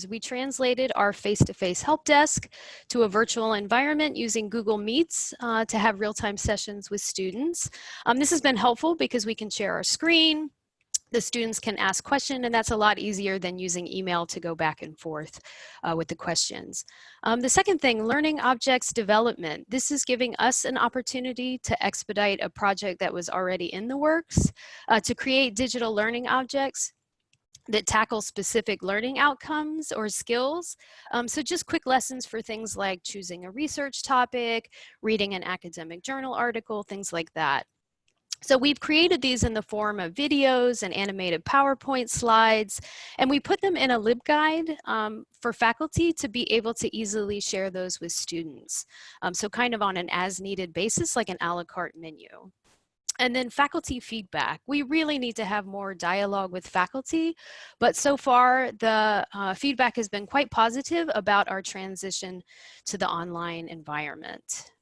We translated our face-to-face help desk to a virtual environment using Google Meets to have real-time sessions with students. This has been helpful because we can share our screen, the students can ask questions, and that's a lot easier than using email to go back and forth with the questions. The second thing, learning objects development. This is giving us an opportunity to expedite a project that was already in the works, to create digital learning objects that tackle specific learning outcomes or skills. So just quick lessons for things like choosing a research topic, reading an academic journal article, things like that. So we've created these in the form of videos and animated PowerPoint slides, and we put them in a LibGuide for faculty to be able to easily share those with students. So kind of on an as-needed basis, like an a la carte menu. And then faculty feedback. We really need to have more dialogue with faculty, but so far the feedback has been quite positive about our transition to the online environment.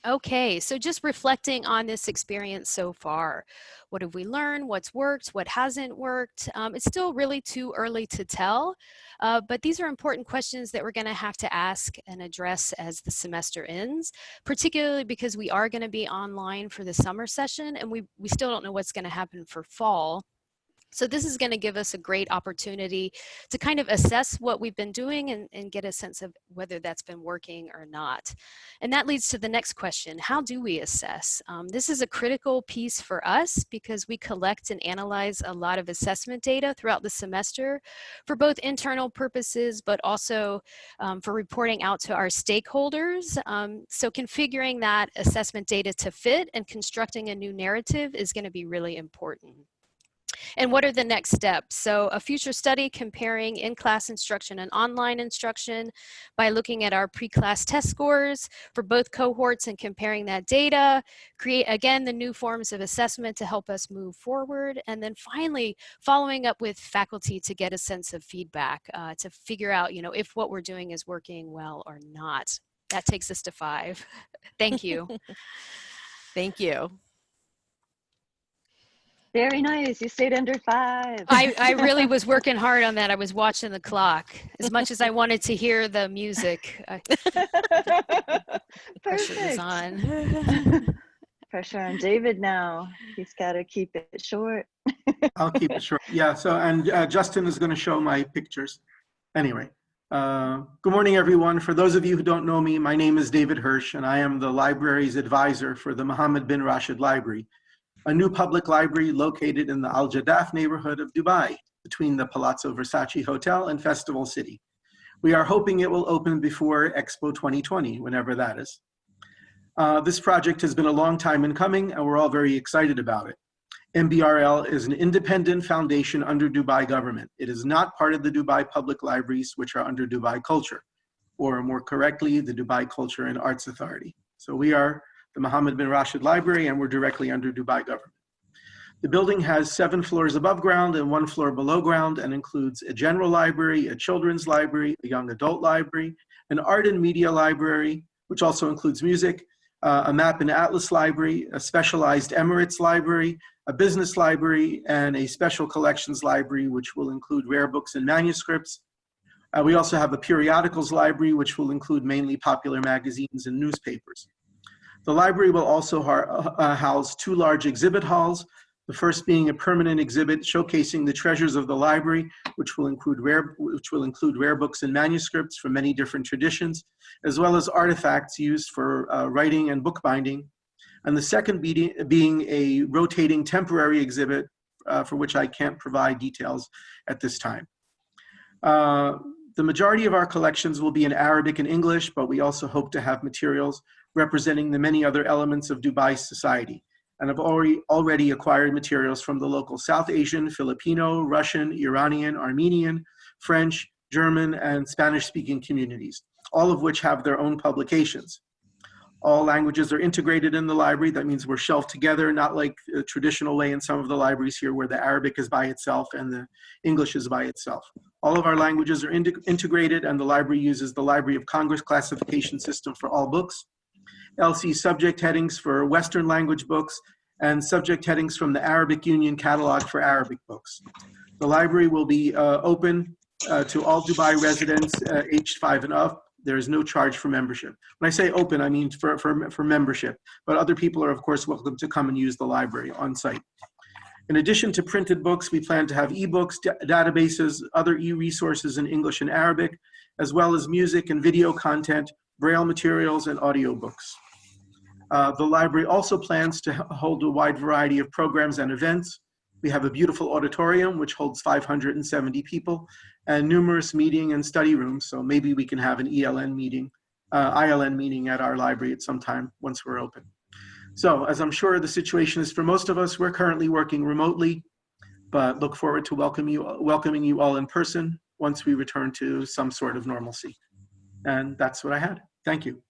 Okay, so just reflecting on this experience so far. What have we learned? What's worked? What hasn't worked? It's still really too early to tell, but these are important questions that we're going to have to ask and address as the semester ends, particularly because we are going to be online for the summer session, and we still don't know what's going to happen for fall. So this is going to give us a great opportunity to kind of assess what we've been doing and get a sense of whether that's been working or not. And that leads to the next question. How do we assess? This is a critical piece for us because we collect and analyze a lot of assessment data throughout the semester for both internal purposes, but also for reporting out to our stakeholders. So configuring that assessment data to fit and constructing a new narrative is going to be really important. And what are the next steps? So a future study comparing in-class instruction and online instruction by looking at our pre-class test scores for both cohorts and comparing that data, create again the new forms of assessment to help us move forward, and then finally following up with faculty to get a sense of feedback to figure out, if what we're doing is working well or not. That takes us to 5. Thank you. Thank you. Very nice. You stayed under 5. I really was working hard on that. I was watching the clock. As much as I wanted to hear the music, pressure was on. Pressure on David now. He's got to keep it short. I'll keep it short. Yeah, so, and Justin is going to show my pictures. Anyway, good morning, everyone. For those of you who don't know me, my name is David Hirsch, and I am the library's advisor for the Mohammed bin Rashid Library, a new public library located in the Al Jadaf neighborhood of Dubai, between the Palazzo Versace Hotel and Festival City. We are hoping it will open before Expo 2020, whenever that is. This project has been a long time in coming, and we're all very excited about it. MBRL is an independent foundation under Dubai government. It is not part of the Dubai Public Libraries, which are under Dubai Culture, or more correctly, the Dubai Culture and Arts Authority. So we are the Mohammed bin Rashid Library, and we're directly under Dubai government. The building has 7 floors above ground and 1 floor below ground, and includes a general library, a children's library, a young adult library, an art and media library, which also includes music, a map and atlas library, a specialized Emirates library, a business library, and a special collections library, which will include rare books and manuscripts. We also have a periodicals library, which will include mainly popular magazines and newspapers. The library will also house 2 large exhibit halls, the first being a permanent exhibit showcasing the treasures of the library, which will include rare books and manuscripts from many different traditions, as well as artifacts used for writing and bookbinding. And the second being a rotating temporary exhibit for which I can't provide details at this time. The majority of our collections will be in Arabic and English, but we also hope to have materials representing the many other elements of Dubai's society, and have already acquired materials from the local South Asian, Filipino, Russian, Iranian, Armenian, French, German, and Spanish-speaking communities, all of which have their own publications. All languages are integrated in the library. That means we're shelved together, not like the traditional way in some of the libraries here where the Arabic is by itself and the English is by itself. All of our languages are integrated, and the library uses the Library of Congress classification system for all books, LC subject headings for Western language books, and subject headings from the Arabic Union catalog for Arabic books. The library will be open to all Dubai residents aged 5 and up. There is no charge for membership. When I say open, I mean for membership, but other people are, of course, welcome to come and use the library on site. In addition to printed books, we plan to have ebooks, databases, other e-resources in English and Arabic, as well as music and video content, Braille materials, and audiobooks. The library also plans to hold a wide variety of programs and events. We have a beautiful auditorium, which holds 570 people, and numerous meeting and study rooms, so maybe we can have an ILN meeting at our library at some time once we're open. So, as I'm sure the situation is for most of us, we're currently working remotely, but look forward to welcoming you all in person once we return to some sort of normalcy. And that's what I had. Thank you.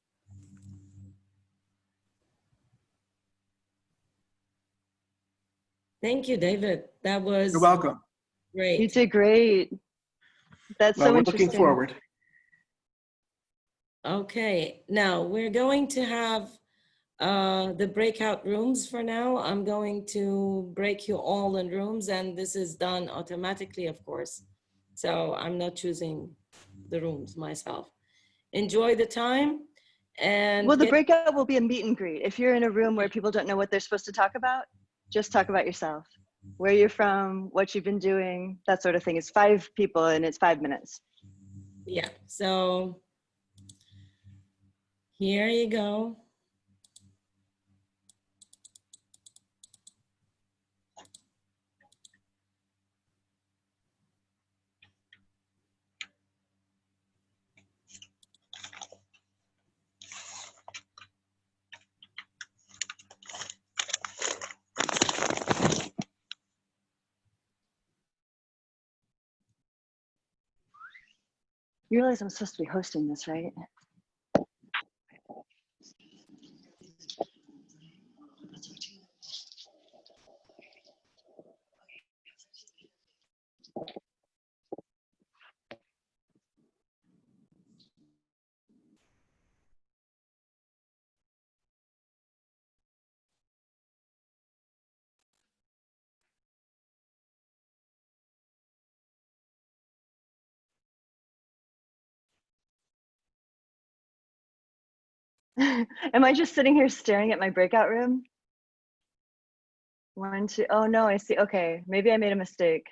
Thank you, David. That was You're welcome. great. You did great. That's Well, so we're interesting. looking forward. Okay, now we're going to have the breakout rooms for now. I'm going to break you all in rooms, and this is done automatically, of course. So I'm not choosing the rooms myself. Enjoy the time. And Well, the breakout will be a meet and greet. If you're in a room where people don't know what they're supposed to talk about, just talk about yourself, where you're from, what you've been doing, that sort of thing. It's 5 people and it's 5 minutes. yeah, so here you go. You realize I'm supposed to be hosting this, right? Am I just sitting here staring at my breakout room? 1, 2, oh no, I see. Okay, maybe I made a mistake.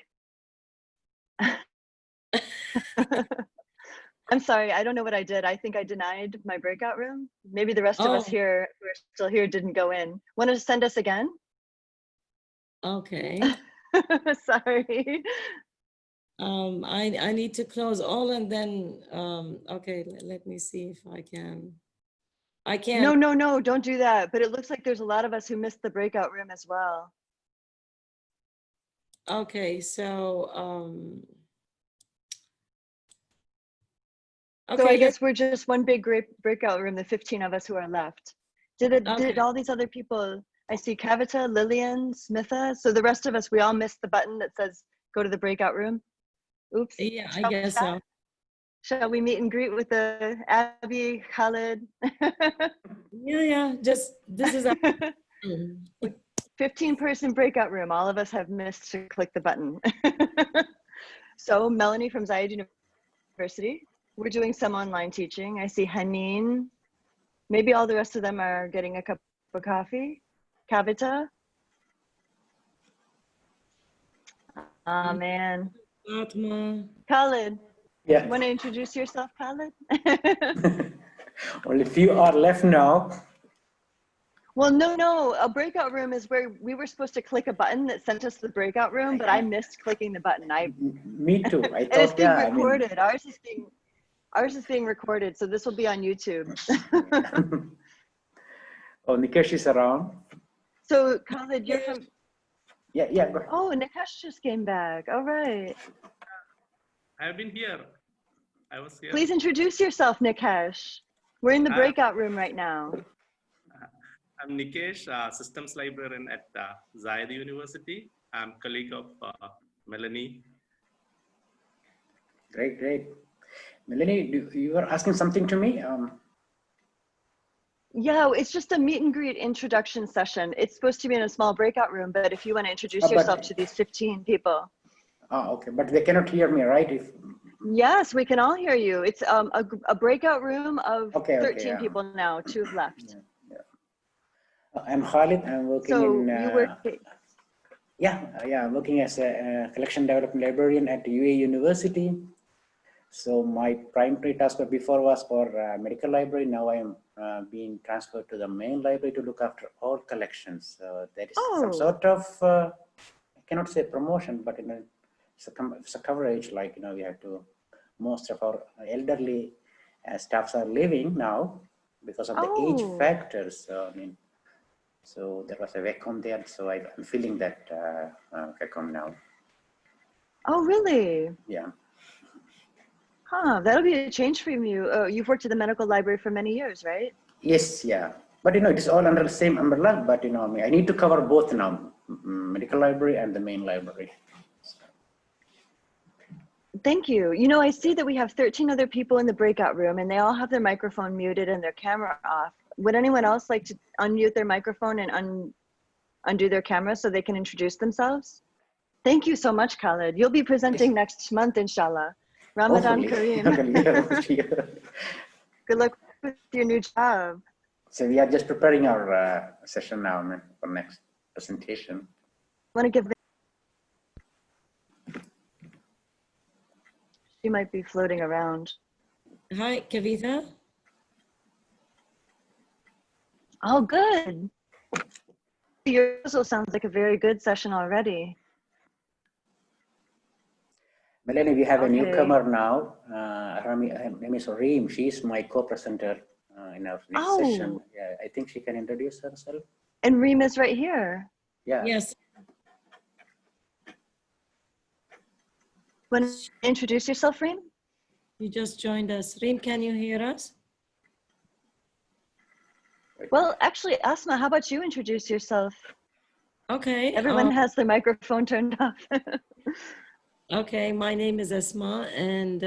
I'm sorry, I don't know what I did. I think I denied my breakout room. Maybe the rest of us Oh. here who are still here didn't go in. Want to send us again? Okay. Sorry. I need to close all and then, okay, let me see if I can. I can't. No, don't do that. But it looks like there's a lot of us who missed the breakout room as well. Okay, so, So I okay, guess we're just one big breakout room, the 15 of us who are left. Did Okay. all these other people, I see Kavita, Lillian, Smitha. So the rest of us, we all missed the button that says go to the breakout room. Oops. yeah, I Shall we guess chat? so. Shall we meet and greet with the Abby, Khalid? Yeah, just, this is, 15-person breakout room. All of us have missed to click the button. So Melanie from Zayed University, we're doing some online teaching. I see Haneen. Maybe all the rest of them are getting a cup of coffee. Kavita. Oh man. Fatma. Khalid, Yeah, want to introduce yourself, Khalid? only few are left now. Well, no, a breakout room is where we were supposed to click a button that sent us to the breakout room, but I missed clicking the button. Me too. I And it's thought, being yeah, I mean, recorded. Ours is being recorded, so this will be on YouTube. oh, Nikesh is around. So Khalid, you're from, Yeah, go ahead. oh, Nikesh just came back. All right. I've been here. I was here. Please introduce yourself, Nikesh. We're in the Hi. breakout room right now. I'm Nikesh, systems librarian at Zayed University. I'm colleague of Melanie. Great. Melanie, you were asking something to me? Yeah, it's just a meet and greet introduction session. It's supposed to be in a small breakout room, but if you want to introduce But- yourself to these 15 people. Okay, but they cannot hear me, right? If Yes, we can all hear you. It's a breakout room of Okay, 13 people now, 2 have left. Yeah, yeah. I'm Khalid. I'm working So in you work, I'm working as a collection development librarian at UA University. So my primary task before was for medical library. Now I am being transferred to the main library to look after all collections. So there is some sort of I cannot say promotion, but it's a coverage. Like we have to. Most of our elderly staffs are leaving now because of the age factors. So, so there was a vacuum there. So I'm feeling that vacuum now. oh, really? Yeah. Huh, that'll be a change for you. You've worked at the medical library for many years, right? Yes, yeah. But it is all under the same umbrella. But I need to cover both now, medical library and the main library. Thank you. I see that we have 13 other people in the breakout room and they all have their microphone muted and their camera off. Would anyone else like to unmute their microphone and undo their camera so they can introduce themselves? Thank you so much, Khalid. You'll be presenting next month, inshallah. Ramadan Kareem. Good luck with your new job. So we are just preparing our session now for next presentation. Want to give? She might be floating around. Hi, Kavitha. Oh, good. Your proposal sounds like a very good session already. Melanie, we have a newcomer now. Her name is Reem. She's my co-presenter in our next session. Yeah, I think she can introduce herself. And Reem is right here. Yeah. Yes. Want to introduce yourself, Reem? You just joined us. Reem, can you hear us? Well, actually, Asma, how about you introduce yourself? Okay. Everyone has their microphone turned off. Okay, my name is Asma and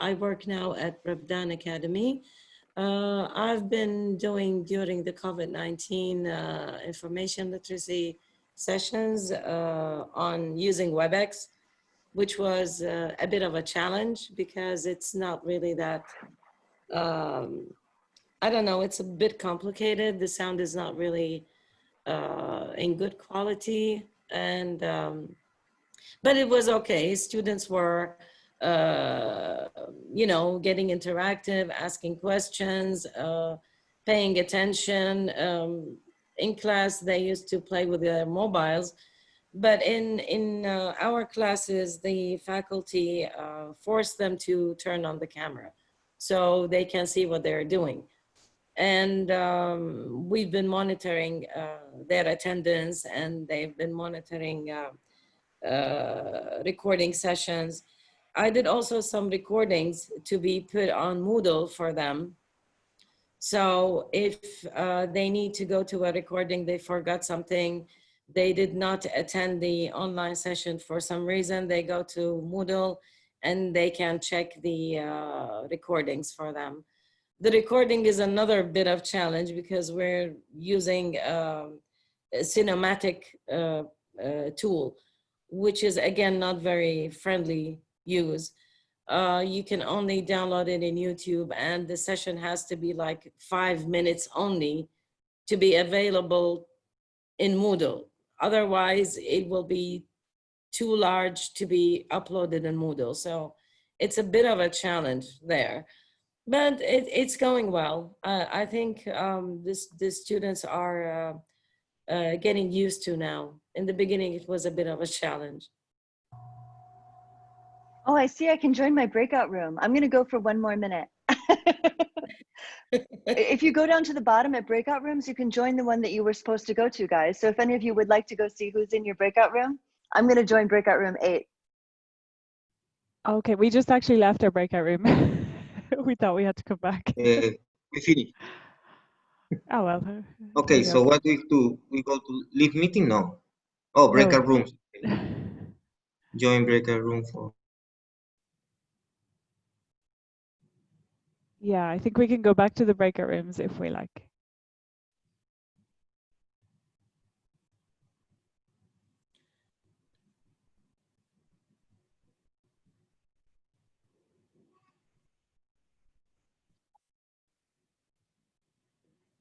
I work now at Rabdan Academy. I've been doing during the COVID-19 information literacy sessions on using WebEx, which was a bit of a challenge because it's not really that, I don't know, it's a bit complicated. The sound is not really in good quality and but it was okay. Students were, getting interactive, asking questions, paying attention. In class, they used to play with their mobiles. But in our classes, the faculty forced them to turn on the camera so they can see what they're doing. And we've been monitoring their attendance and they've been monitoring recording sessions. I did also some recordings to be put on Moodle for them. So if they need to go to a recording, they forgot something, they did not attend the online session for some reason, they go to Moodle and they can check the recordings for them. The recording is another bit of challenge because we're using a cinematic tool, which is again not very friendly use. You can only download it in YouTube and the session has to be like 5 minutes only to be available in Moodle. Otherwise, it will be too large to be uploaded in Moodle. So it's a bit of a challenge there, but it's going well. I think the students are getting used to now. In the beginning, it was a bit of a challenge. Oh, I see. I can join my breakout room. I'm going to go for 1 more minute. If you go down to the bottom at breakout rooms, you can join the one that you were supposed to go to, guys. So if any of you would like to go see who's in your breakout room, I'm going to join breakout room 8. Okay, we just actually left our breakout room. We thought we had to come back. We finished. Oh, well. Okay, so what do we do? We go to leave meeting? No. Oh, breakout rooms. Join breakout room for. Yeah, I think we can go back to the breakout rooms if we like.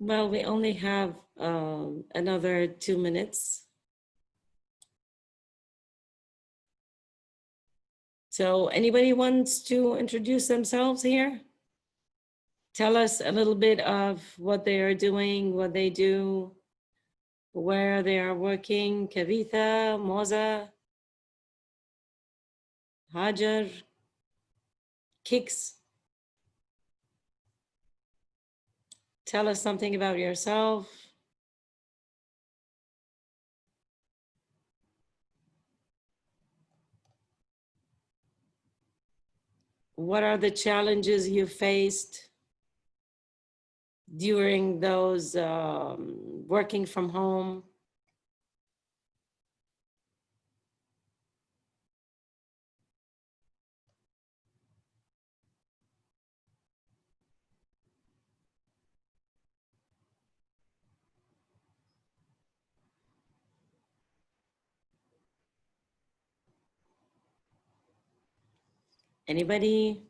Well, we only have another 2 minutes. So anybody wants to introduce themselves here? Tell us a little bit of what they are doing, what they do, where they are working. Kavitha, Moza, Hajar, Kix. Tell us something about yourself. What are the challenges you faced during those working from home? Anybody?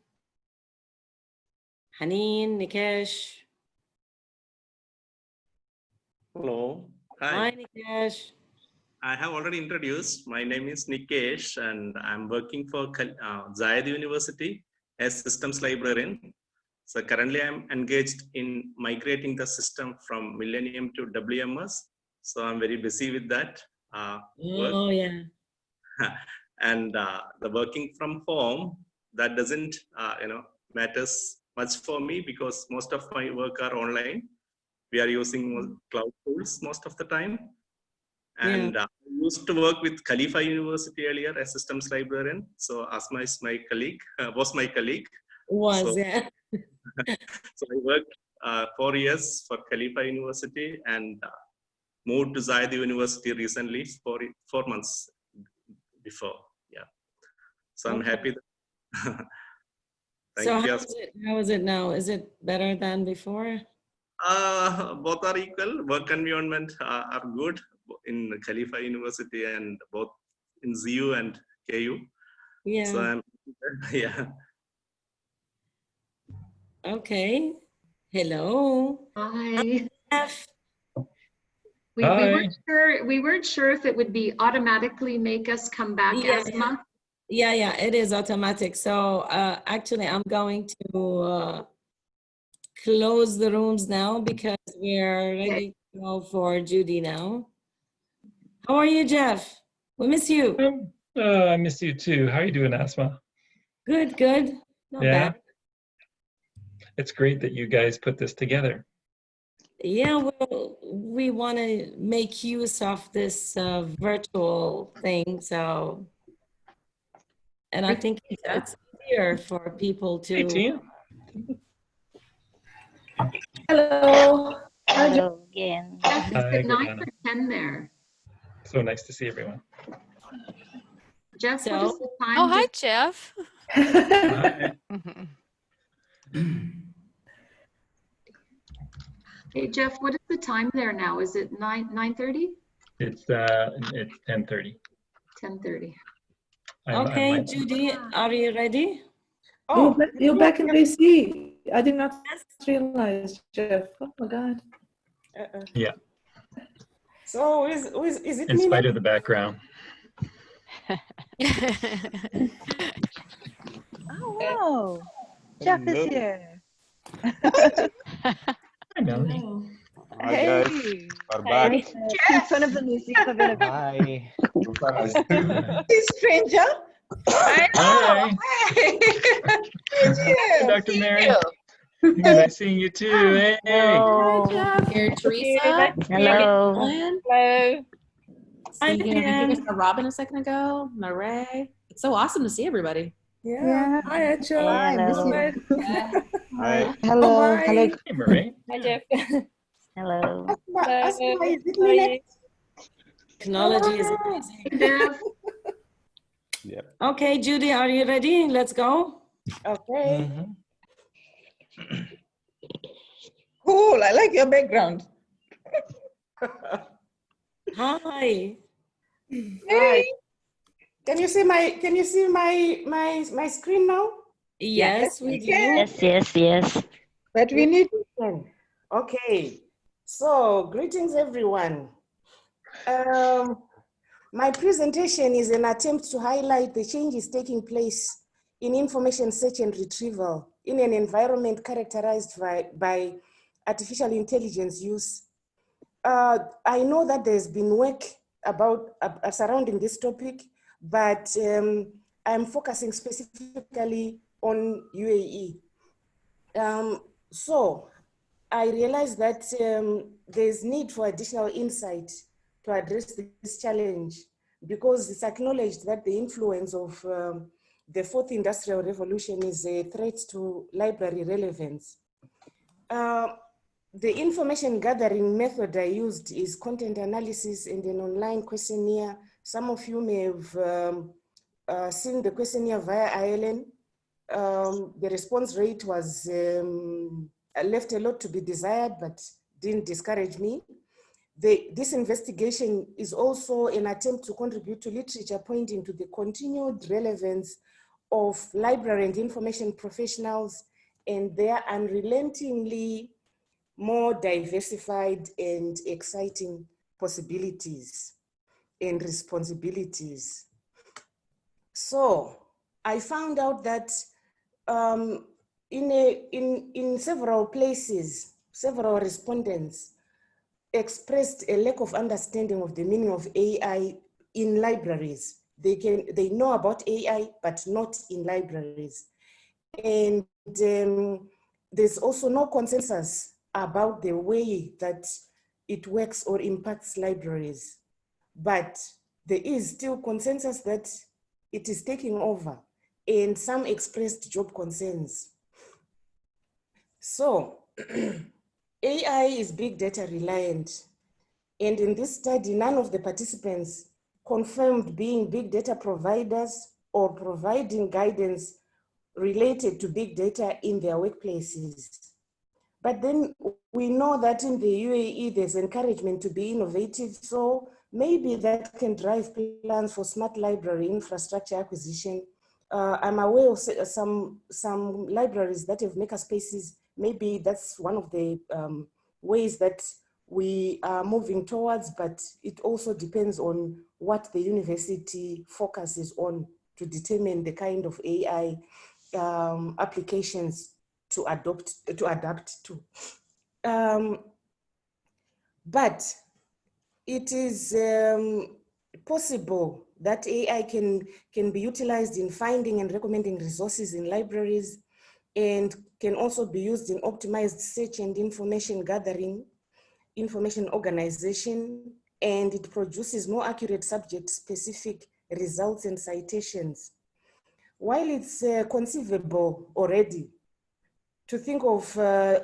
Haneen, Nikesh? Hello. Hi, Hi. Nikesh. I have already introduced. My name is Nikesh, and I'm working for Zayed University as systems librarian. So currently I'm engaged in migrating the system from Millennium to WMS. So I'm very busy with that work. Oh, yeah. And the working from home, that doesn't matters much for me because most of my work are online. We are using cloud tools most of the time. And I used to work with Khalifa University earlier as systems librarian. So Asma is my colleague, was my colleague. Was, So, yeah. so I worked 4 years for Khalifa University and moved to Zayed University recently, 4 months before. Yeah. So I'm happy. Thank So you. how is it now? Is it better than before? Both are equal. Work environment are good in Khalifa University and both in ZU and KU. Yeah. So I'm, yeah. Okay. Hello. Hi. Jeff. We weren't sure if it would be automatically make us come back, Asma. Yeah, it is automatic. So actually, I'm going to close the rooms now because we're ready to go for Judy now. How are you, Jeff? We miss you. I miss you too. How are you doing, Asma? Good. Not bad. It's great that you guys put this together. Yeah, well, we want to make use of this virtual thing, so, and I think it's easier for people to. Hey, Tia. Hello. Hello again. Is it 9 Gordana. or 10 there? So nice to see everyone. Jeff, what is the time? Oh, hi, Jeff. Hi. Hey, Jeff, what is the time there now? Is it 9:30? It's 10:30. 10:30. Okay, Judy, are you ready? Oh, you're back in BC. I did not realize, Jeff. Oh my God. Yeah. So is it In me spite now? of the background. Oh, wow. Jeff is here. Hi, Melanie. Hi guys, we're back. In front of the music. Hi. This stranger? I know. Hi, Dr. Mary. Nice seeing you too. Hey. Here, Teresa. Hello. Hello. Hi, I saw Robin a second ago. Marae. It's so awesome to see everybody. Yeah. Hi, Acho. Hello. Hi. Hello. Bye. Hello. Hey, Marie. Hi, Jeff. Hello. Asma, is it me next? Technology is amazing. Jeff. Yep. Okay, Judy, are you ready? Let's go. Okay. Cool. I like your background. Hi. Hey. Can you see my screen now? Yes, we do. Yes. But we need to send. Okay. So, greetings everyone. My presentation is an attempt to highlight the changes taking place in information search and retrieval in an environment characterized by artificial intelligence use. I know that there's been work about surrounding this topic, but I'm focusing specifically on UAE. So I realized that there's need for additional insight to address this challenge, because it's acknowledged that the influence of the fourth industrial revolution is a threat to library relevance. The information gathering method I used is content analysis and an online questionnaire. Some of you may have seen the questionnaire via ILN. The response rate was left a lot to be desired, but didn't discourage me. This investigation is also an attempt to contribute to literature pointing to the continued relevance of library and information professionals and their unrelentingly more diversified and exciting possibilities and responsibilities. So I found out that in several places, several respondents expressed a lack of understanding of the meaning of AI in libraries. They know about AI, but not in libraries. And there's also no consensus about the way that it works or impacts libraries. But there is still consensus that it is taking over, and some expressed job concerns. So AI is big data reliant. And in this study, none of the participants confirmed being big data providers or providing guidance related to big data in their workplaces. But then we know that in the UAE, there's encouragement to be innovative. So maybe that can drive plans for smart library infrastructure acquisition. I'm aware of some libraries that have makerspaces. Maybe that's one of the ways that we are moving towards, but it also depends on what the university focuses on to determine the kind of AI applications to adapt to. But it is possible that AI can be utilized in finding and recommending resources in libraries, and can also be used in optimized search and information gathering, information organization, and it produces more accurate subject-specific results and citations. While it's conceivable already to think of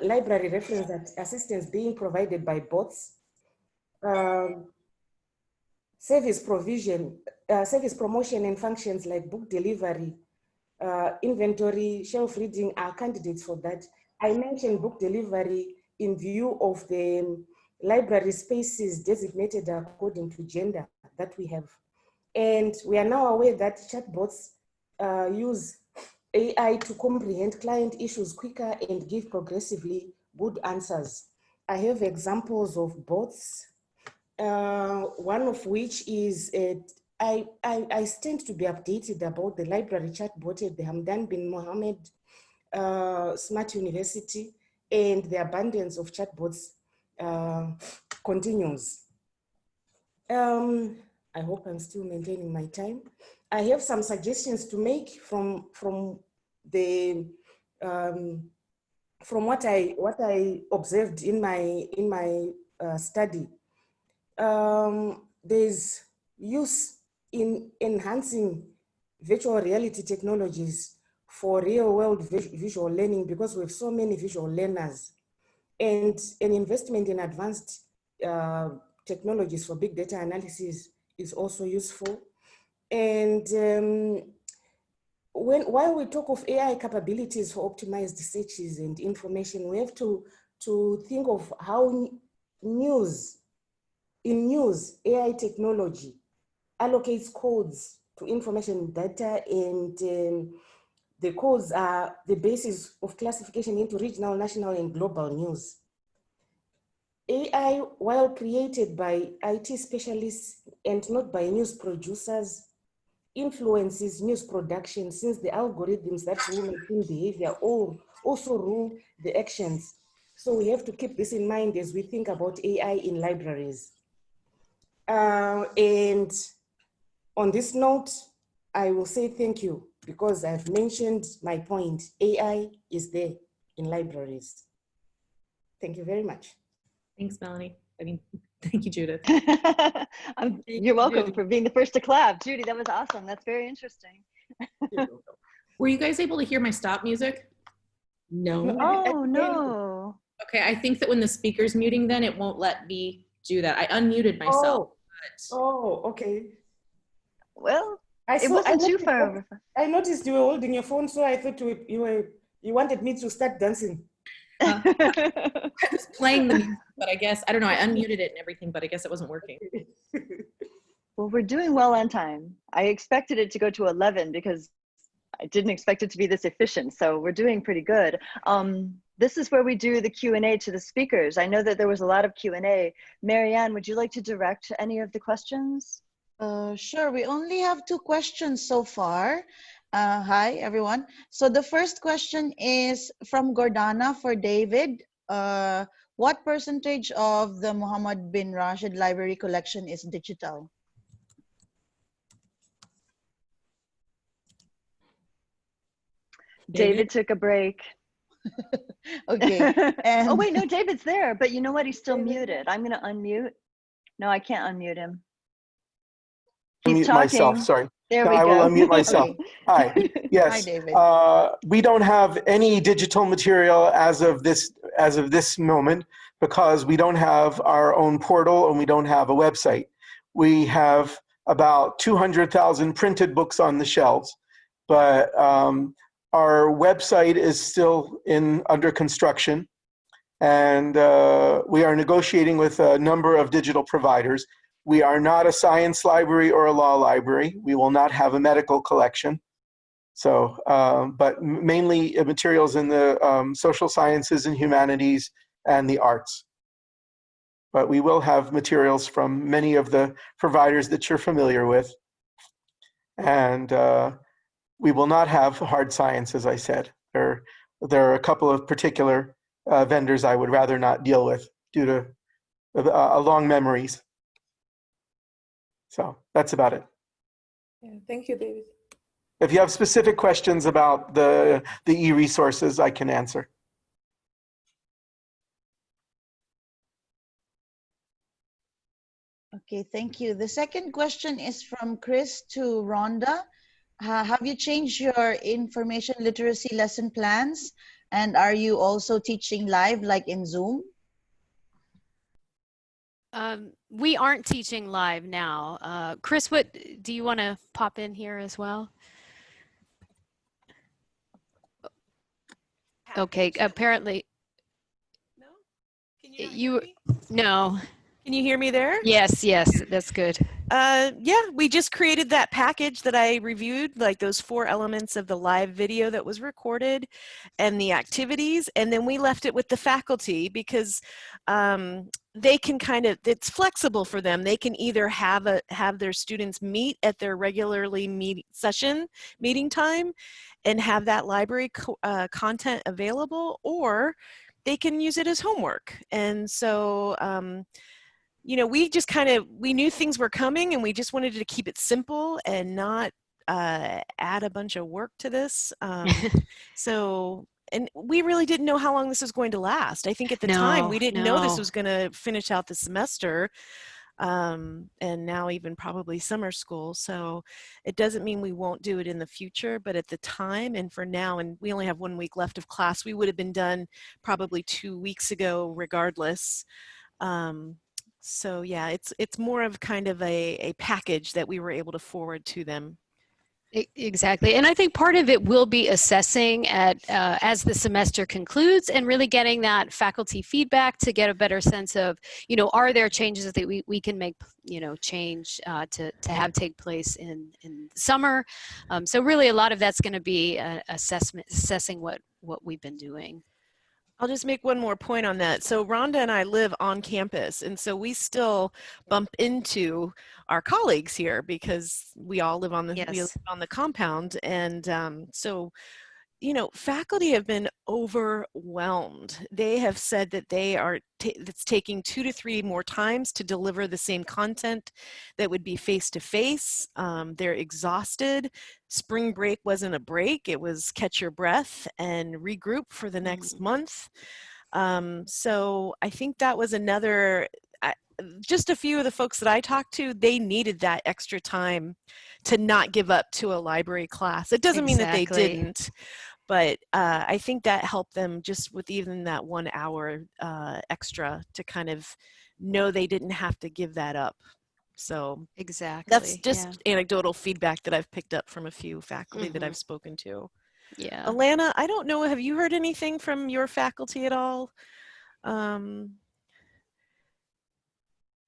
library reference assistance being provided by bots, service provision, service promotion and functions like book delivery, inventory, shelf reading are candidates for that. I mentioned book delivery in view of the library spaces designated according to gender that we have. And we are now aware that chatbots use AI to comprehend client issues quicker and give progressively good answers. I have examples of bots, one of which is, I stand to be updated about the library chatbot at the Hamdan bin Mohammed Smart University, and the abundance of chatbots continues. I hope I'm still maintaining my time. I have some suggestions to make from what I observed in my study. There's use in enhancing virtual reality technologies for real world visual learning, because we have so many visual learners, and an investment in advanced technologies for big data analysis is also useful. And while we talk of AI capabilities for optimized searches and information, we have to think of how in news, AI technology allocates codes to information data, and the codes are the basis of classification into regional, national, and global news. AI, while created by IT specialists and not by news producers, influences news production since the algorithms that rule machine behavior also rule the actions. So we have to keep this in mind as we think about AI in libraries. And on this note, I will say thank you because I've mentioned my point. AI is there in libraries. Thank you very much. Thanks, Melanie. I mean, thank you, Judith. You're welcome for being the first to clap. Judy, that was awesome. That's very interesting. Were you guys able to hear my stop music? No. Oh, no. Okay, I think that when the speaker's muting, then it won't let me do that. I unmuted myself. Okay. Well, it wasn't too far over. I noticed you were holding your phone, so I thought you wanted me to start dancing. I was playing the music, but I guess, I don't know, I unmuted it and everything, but I guess it wasn't working. Well, we're doing well on time. I expected it to go to 11 because I didn't expect it to be this efficient. So we're doing pretty good. This is where we do the Q&A to the speakers. I know that there was a lot of Q&A. Marianne, would you like to direct any of the questions? Sure, we only have 2 questions so far. Hi, everyone. So the first question is from Gordana for David. What percentage of the Muhammad bin Rashid Library collection is digital? David took a break. Okay. Oh, wait, no, David's there, but you know what? He's still muted. I'm going to unmute. No, I can't unmute him. He's Unmute talking. myself, sorry. There No, we I go. will unmute myself. Okay. Hi. Yes. Hi, David. We don't have any digital material as of this moment because we don't have our own portal and we don't have a website. We have about 200,000 printed books on the shelves, but our website is still under construction, and we are negotiating with a number of digital providers. We are not a science library or a law library. We will not have a medical collection. So, but mainly materials in the social sciences and humanities and the arts. But we will have materials from many of the providers that you're familiar with. And we will not have hard science, as I said. There are a couple of particular vendors I would rather not deal with due to long memories. So that's about it. Yeah, thank you, David. If you have specific questions about the e-resources, I can answer. Okay, thank you. The second question is from Chris to Rhonda. Have you changed your information literacy lesson plans? And are you also teaching live like in Zoom? We aren't teaching live now. Chris, what do you want to pop in here as well? Okay, apparently. No? Can you hear me? No. Can you hear me there? Yes, that's good. Yeah, we just created that package that I reviewed, like those 4 elements of the live video that was recorded and the activities, and then we left it with the faculty because they can it's flexible for them. They can either have their students meet at their regularly meeting time and have that library content available, or they can use it as homework. And so you know, we just we knew things were coming and we just wanted to keep it simple and not add a bunch of work to this. And we really didn't know how long this was going to last. I think at the time we didn't know this was going to finish out the semester, and now even probably summer school. So it doesn't mean we won't do it in the future, but at the time and for now, and we only have 1 week left of class, we would have been done probably 2 weeks ago regardless. So yeah, it's more of kind of a package that we were able to forward to them. Exactly. And I think part of it will be assessing as the semester concludes and really getting that faculty feedback to get a better sense of, you know, are there changes that we can make, you know, change to have take place in the summer. So really a lot of that's going to be assessing what we've been doing. I'll just make one more point on that. So Rhonda and I live on campus, and so we still bump into our colleagues here because we all live on the we live on the compound, and so you know, faculty have been overwhelmed. They have said that they are it's taking 2 to 3 more times to deliver the same content that would be face-to-face. They're exhausted. Spring break wasn't a break. It was catch your breath and regroup for the next month. So I think that was another, just a few of the folks that I talked to, they needed that extra time to not give up to a library class. It doesn't mean that they didn't, but I think that helped them just with even that 1 hour extra to kind of know they didn't have to give that up. So that's just anecdotal feedback that I've picked up from a few faculty that I've spoken to. Yeah. Alana, I don't know, have you heard anything from your faculty at all?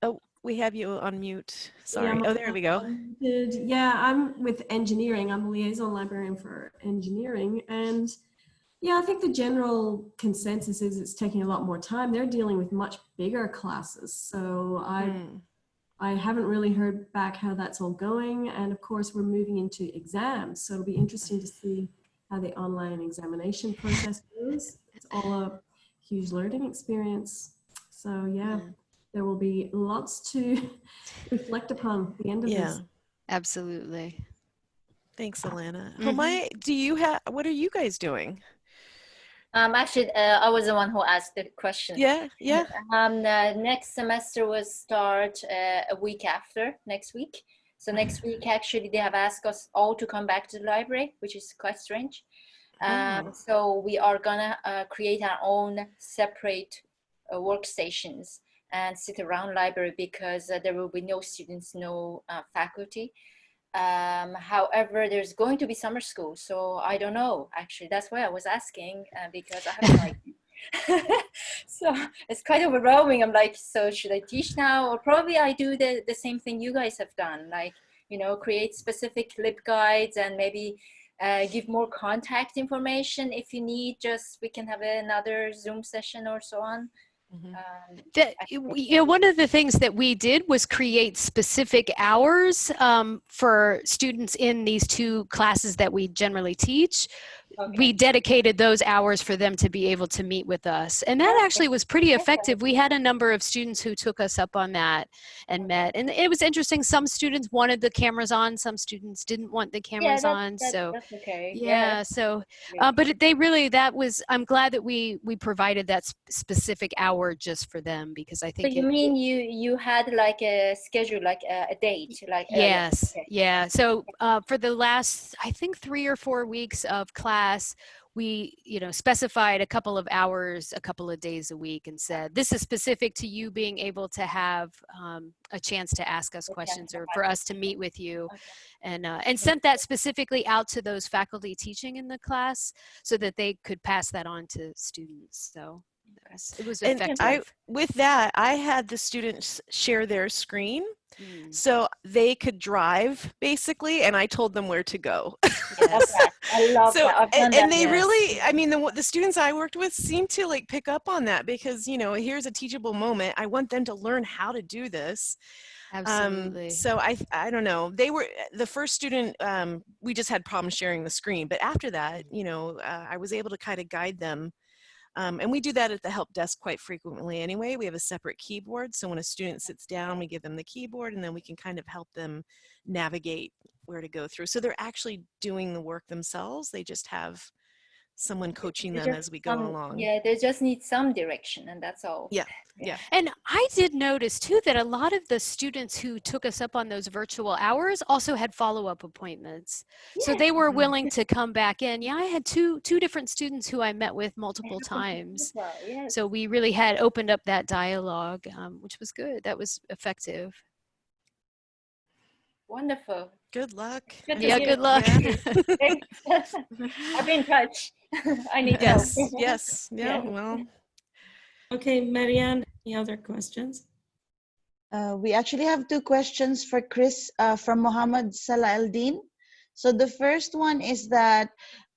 Oh, we have you on mute. Sorry. Yeah, oh, there we go. Yeah, I'm with engineering. I'm a liaison librarian for engineering. And yeah, I think the general consensus is it's taking a lot more time. They're dealing with much bigger classes. So I haven't really heard back how that's all going. And of course, we're moving into exams. So it'll be interesting to see how the online examination process goes. It's all a huge learning experience. So yeah, there will be lots to reflect upon at the end of this. Absolutely. Thanks, Alana. Homai, do you have, what are you guys doing? Actually, I was the one who asked the question. Yeah. Next semester will start a week after next week. So next week, actually, they have asked us all to come back to the library, which is quite strange. So we are gonna create our own separate workstations and sit around library because there will be no students, no faculty. However, there's going to be summer school, so I don't know. Actually, that's why I was asking because I have no idea. So it's kind of overwhelming. I'm like, so should I teach now, or probably I do the same thing you guys have done, like, you know, create specific LibGuides and maybe give more contact information if you need. Just we can have another Zoom session or so on. You know, one of the things that we did was create specific hours for students in these 2 classes that we generally teach. We dedicated those hours for them to be able to meet with us. And that actually was pretty effective. We had a number of students who took us up on that and met. And it was interesting. Some students wanted the cameras on. Some students didn't want the cameras on. So that's okay. yeah. So, but they really, that was, I'm glad that we provided that specific hour just for them because I think. So you mean you had like a schedule, like a date? Like yes. Yeah. So for the last, I think 3 or 4 weeks of class, we, you know, specified a couple of hours, a couple of days a week and said, this is specific to you being able to have a chance to ask us questions or for us to meet with you. And sent that specifically out to those faculty teaching in the class so that they could pass that on to students. So it was effective. And with that, I had the students share their screen so they could drive basically, and I told them where to go. Yes. I love that. I've done and that. they really, I mean, the students I worked with seemed to like pick up on that because, you know, here's a teachable moment. I want them to learn how to do this. Absolutely. So I don't know. They were the first student. We just had problems sharing the screen, but after that, you know, I was able to kind of guide them. And we do that at the help desk quite frequently anyway. We have a separate keyboard. So when a student sits down, we give them the keyboard and then we can kind of help them navigate where to go through. So they're actually doing the work themselves. They just have someone coaching them as we go along. Yeah, they just need some direction and that's all. Yeah. And I did notice too that a lot of the students who took us up on those virtual hours also had follow-up appointments. So they were willing to come back in. Yeah, I had two different students who I met with multiple times. So we really had opened up that dialogue, which was good. That was effective. Wonderful. Good luck. Good luck. I'll be in touch. I need help. Yes. Yeah. Well. Okay, Marianne, any other questions? We actually have 2 questions for Chris from Muhammad Salah Eldin. So the first one is that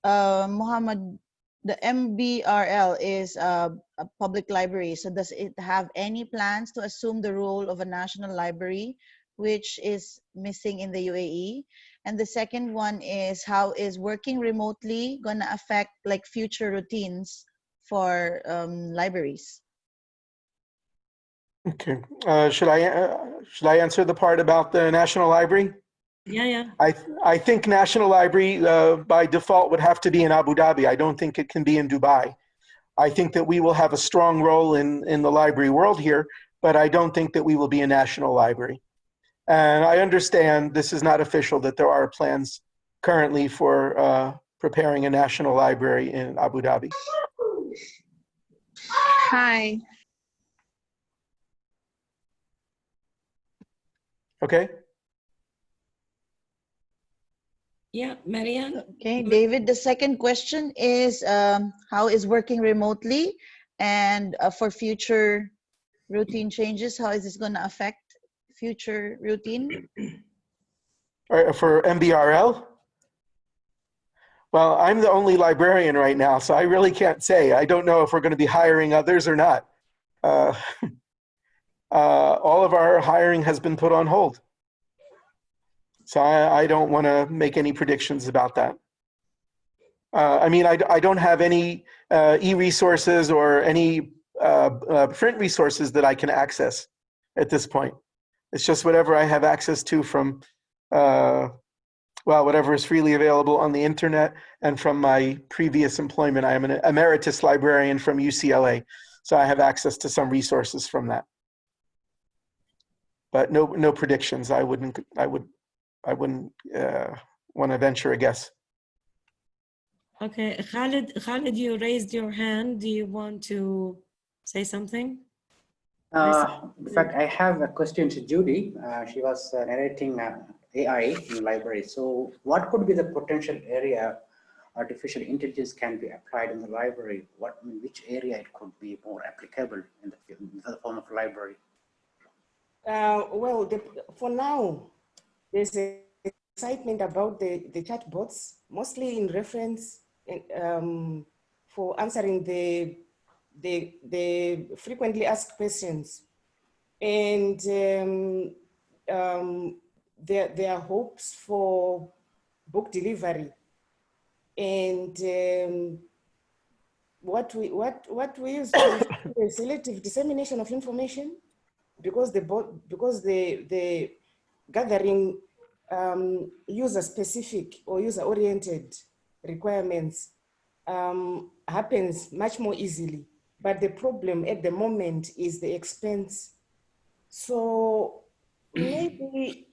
Muhammad the MBRL is a public library. So does it have any plans to assume the role of a national library, which is missing in the UAE? And the second one is, how is working remotely going to affect like future routines for libraries? Okay. Should I answer the part about the National Library? Yeah. I think National Library by default would have to be in Abu Dhabi. I don't think it can be in Dubai. I think that we will have a strong role in the library world here, but I don't think that we will be a national library. And I understand this is not official, that there are plans currently for preparing a national library in Abu Dhabi. Hi. Okay. Yeah, Marianne. Okay, David, the second question is, how is working remotely, and for future routine changes, how is this going to affect future routine? All right, for MBRL? Well, I'm the only librarian right now, so I really can't say. I don't know if we're going to be hiring others or not. All of our hiring has been put on hold. So I don't want to make any predictions about that. I mean, I don't have any e-resources or any print resources that I can access at this point. It's just whatever I have access to from, well, whatever is freely available on the internet and from my previous employment. I am an emeritus librarian from UCLA, so I have access to some resources from that. But no predictions. I wouldn't want to venture a guess. Okay, Khalid, you raised your hand. Do you want to say something? In fact, I have a question to Judy. She was narrating AI in library. So what could be the potential area artificial intelligence can be applied in the library? Which area it could be more applicable in the form of library? Well, for now, there's excitement about the chatbots, mostly in reference for answering the frequently asked questions. And there are hopes for book delivery. And what we use to selective dissemination of information, because the gathering user-specific or user-oriented requirements happens much more easily. But the problem at the moment is the expense. So maybe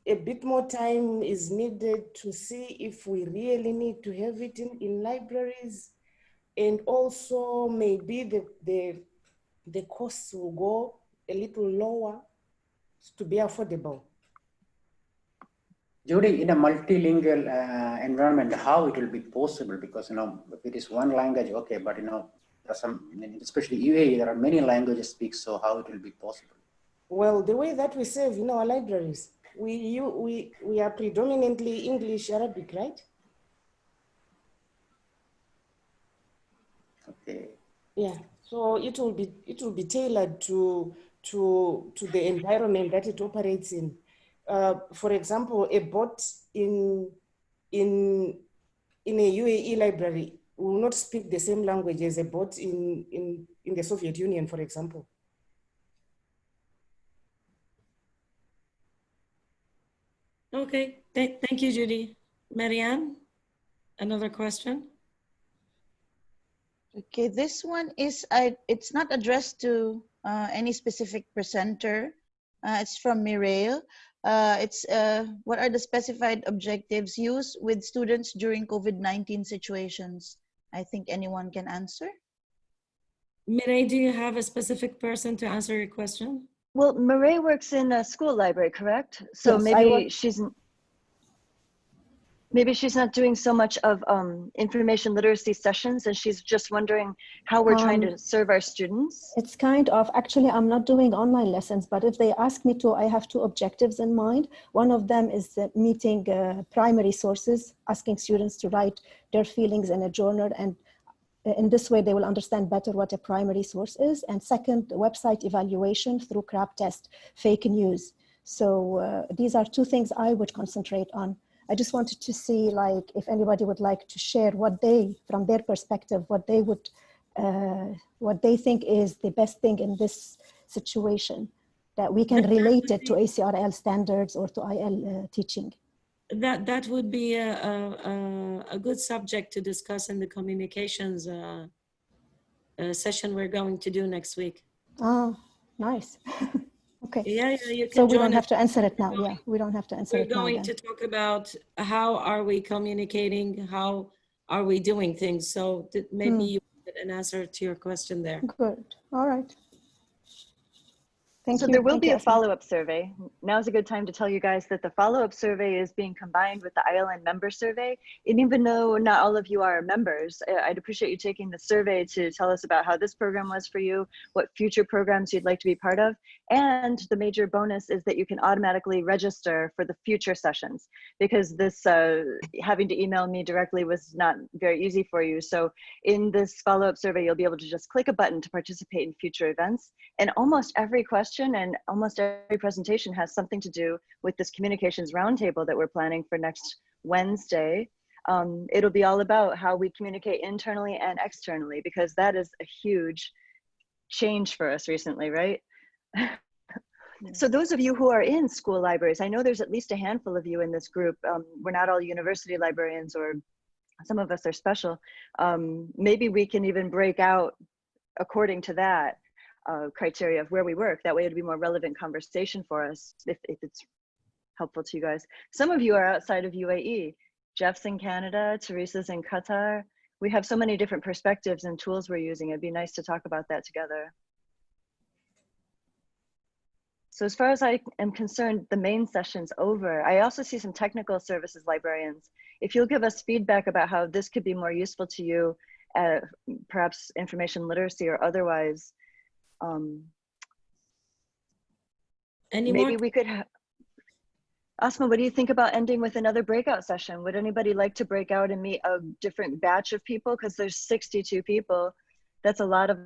a bit more time is needed to see if we really need to have it in libraries, and also maybe the costs will go a little lower to be affordable. Judy, in a multilingual environment, how it will be possible? Because, you know, if it is one language, okay, but, you know, there's some, especially UAE, there are many languages speak, so how it will be possible? Well, the way that we serve in our libraries, we are predominantly English, Arabic, right? Okay. Yeah, so it will be tailored to the environment that it operates in. For example, a bot in a UAE library will not speak the same language as a bot in the Soviet Union, for example. Okay, thank you, Judy. Marianne, another question? Okay, this one is, it's not addressed to any specific presenter. It's from Mireille. It's what are the specified objectives used with students during COVID-19 situations? I think anyone can answer. Mireille, do you have a specific person to answer your question? Well, Mireille works in a school library, correct? So Yes, maybe she's. Maybe she's not doing so much of information literacy sessions, and she's just wondering how we're trying to serve our students. It's kind of, actually, I'm not doing online lessons, but if they ask me to, I have two objectives in mind. One of them is meeting primary sources, asking students to write their feelings in a journal, and in this way they will understand better what a primary source is. And second, website evaluation through crab test, fake news. So these are two things I would concentrate on. I just wanted to see, like, if anybody would like to share what they, from their perspective, what they would, what they think is the best thing in this situation, that we can relate it to ACRL standards or to IL teaching. That would be a good subject to discuss in the communications session we're going to do next week. Oh, nice. Okay. Yeah, you can so we join don't have us. to answer it now. Yeah, we don't have to answer We're it now. going Then. to talk about how are we communicating, how are we doing things. So maybe you get an answer to your question there. Good. All right. Thank so you. there will Thank be you, a follow-up survey. Now's a good time to tell you guys that the follow-up survey is being combined with the ILN member survey. And even though not all of you are members, I'd appreciate you taking the survey to tell us about how this program was for you, what future programs you'd like to be part of. And the major bonus is that you can automatically register for the future sessions, because this having to email me directly was not very easy for you. So in this follow-up survey, you'll be able to just click a button to participate in future events. And almost every question and almost every presentation has something to do with this communications roundtable that we're planning for next Wednesday. It'll be all about how we communicate internally and externally, because that is a huge change for us recently, right? So those of you who are in school libraries, I know there's at least a handful of you in this group. We're not all university librarians, or some of us are special. Maybe we can even break out according to that criteria of where we work. That way it'd be more relevant conversation for us if it's helpful to you guys. Some of you are outside of UAE. Jeff's in Canada, Teresa's in Qatar. We have so many different perspectives and tools we're using. It'd be nice to talk about that together. So as far as I am concerned, the main session's over. I also see some technical services librarians. If you'll give us feedback about how this could be more useful to you, perhaps information literacy or otherwise, maybe we could Asma, what do you think about ending with another breakout session? Would anybody like to break out and meet a different batch of people? Because there's 62 people. That's a lot of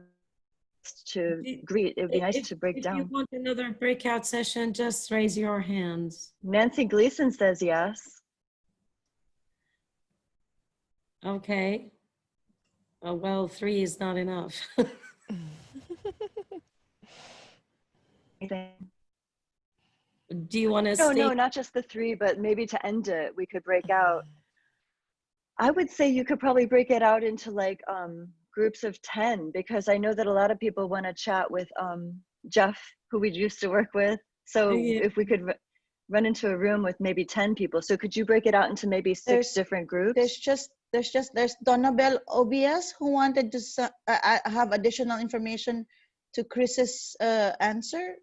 to greet. It would be nice to break down. If you want another breakout session, just raise your hands. Nancy Gleason says yes. Okay. Well, 3 is not enough. Do you want to stay? No, not just the 3, but maybe to end it, we could break out. I would say you could probably break it out into like groups of 10, because I know that a lot of people want to chat with Jeff, who we used to work with. So if we could run into a room with maybe 10 people. So could you break it out into maybe 6 different groups? There's Donabel OBS who wanted to have additional information to Chris's answer.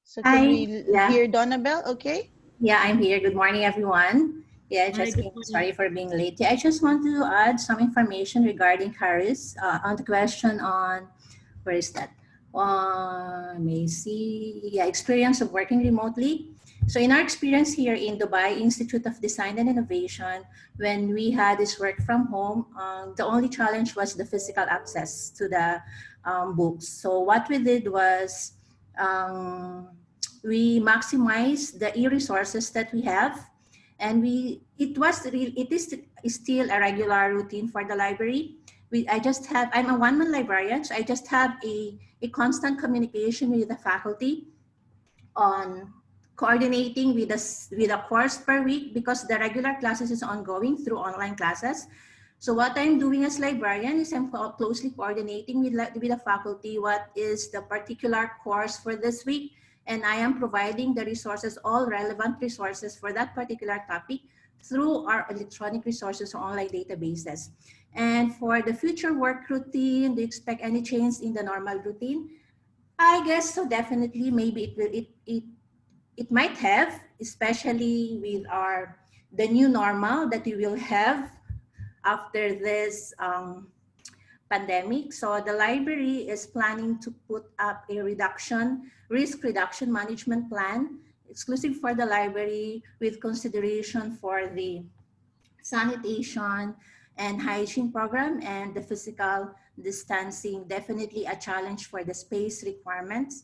So can we hear Donabel? Okay. Yeah, I'm here. Good morning, everyone. Yeah, sorry for being late. Yeah, I just want to add some information regarding Harris on the question on, where is that? Let me see. Yeah, experience of working remotely. So in our experience here in Dubai Institute of Design and Innovation, when we had this work from home, the only challenge was the physical access to the books. So what we did was we maximized the e-resources that we have, and it is still a regular routine for the library. I'm a one-man librarian, so I just have a constant communication with the faculty on coordinating with a course per week, because the regular classes is ongoing through online classes. So what I'm doing as librarian is I'm closely coordinating with the faculty what is the particular course for this week, and I am providing the resources, all relevant resources for that particular topic through our electronic resources or online databases. And for the future work routine, do you expect any change in the normal routine? I guess so, definitely. Maybe it might have, especially with our the new normal that we will have after this pandemic. So the library is planning to put up a risk reduction management plan exclusive for the library with consideration for the sanitation and hygiene program and the physical distancing, definitely a challenge for the space requirements.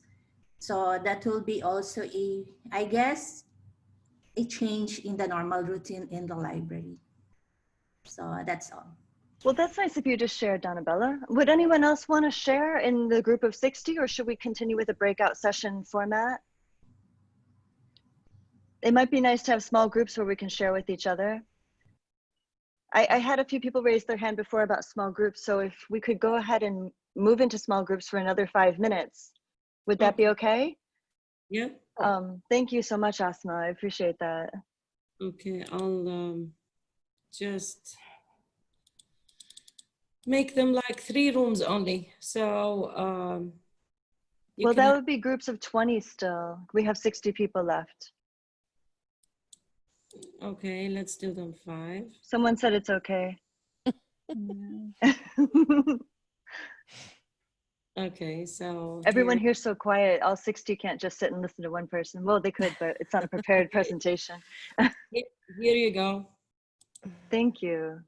So that will be also I guess, a change in the normal routine in the library. So that's all. Well, that's nice of you to share, Donabella. Would anyone else want to share in the group of 60, or should we continue with a breakout session format? It might be nice to have small groups where we can share with each other. I had a few people raise their hand before about small groups, so if we could go ahead and move into small groups for another 5 minutes, would that be okay? Yeah. Thank you so much, Asma. I appreciate that. Okay, I'll just make them like 3 rooms only. So well, that would be groups of 20 still. We have 60 people left. Okay, let's do them 5. Someone said it's okay. Okay, so everyone here's so quiet. All 60 can't just sit and listen to one person. Well, they could, but it's not a prepared presentation. Here you go. Thank you.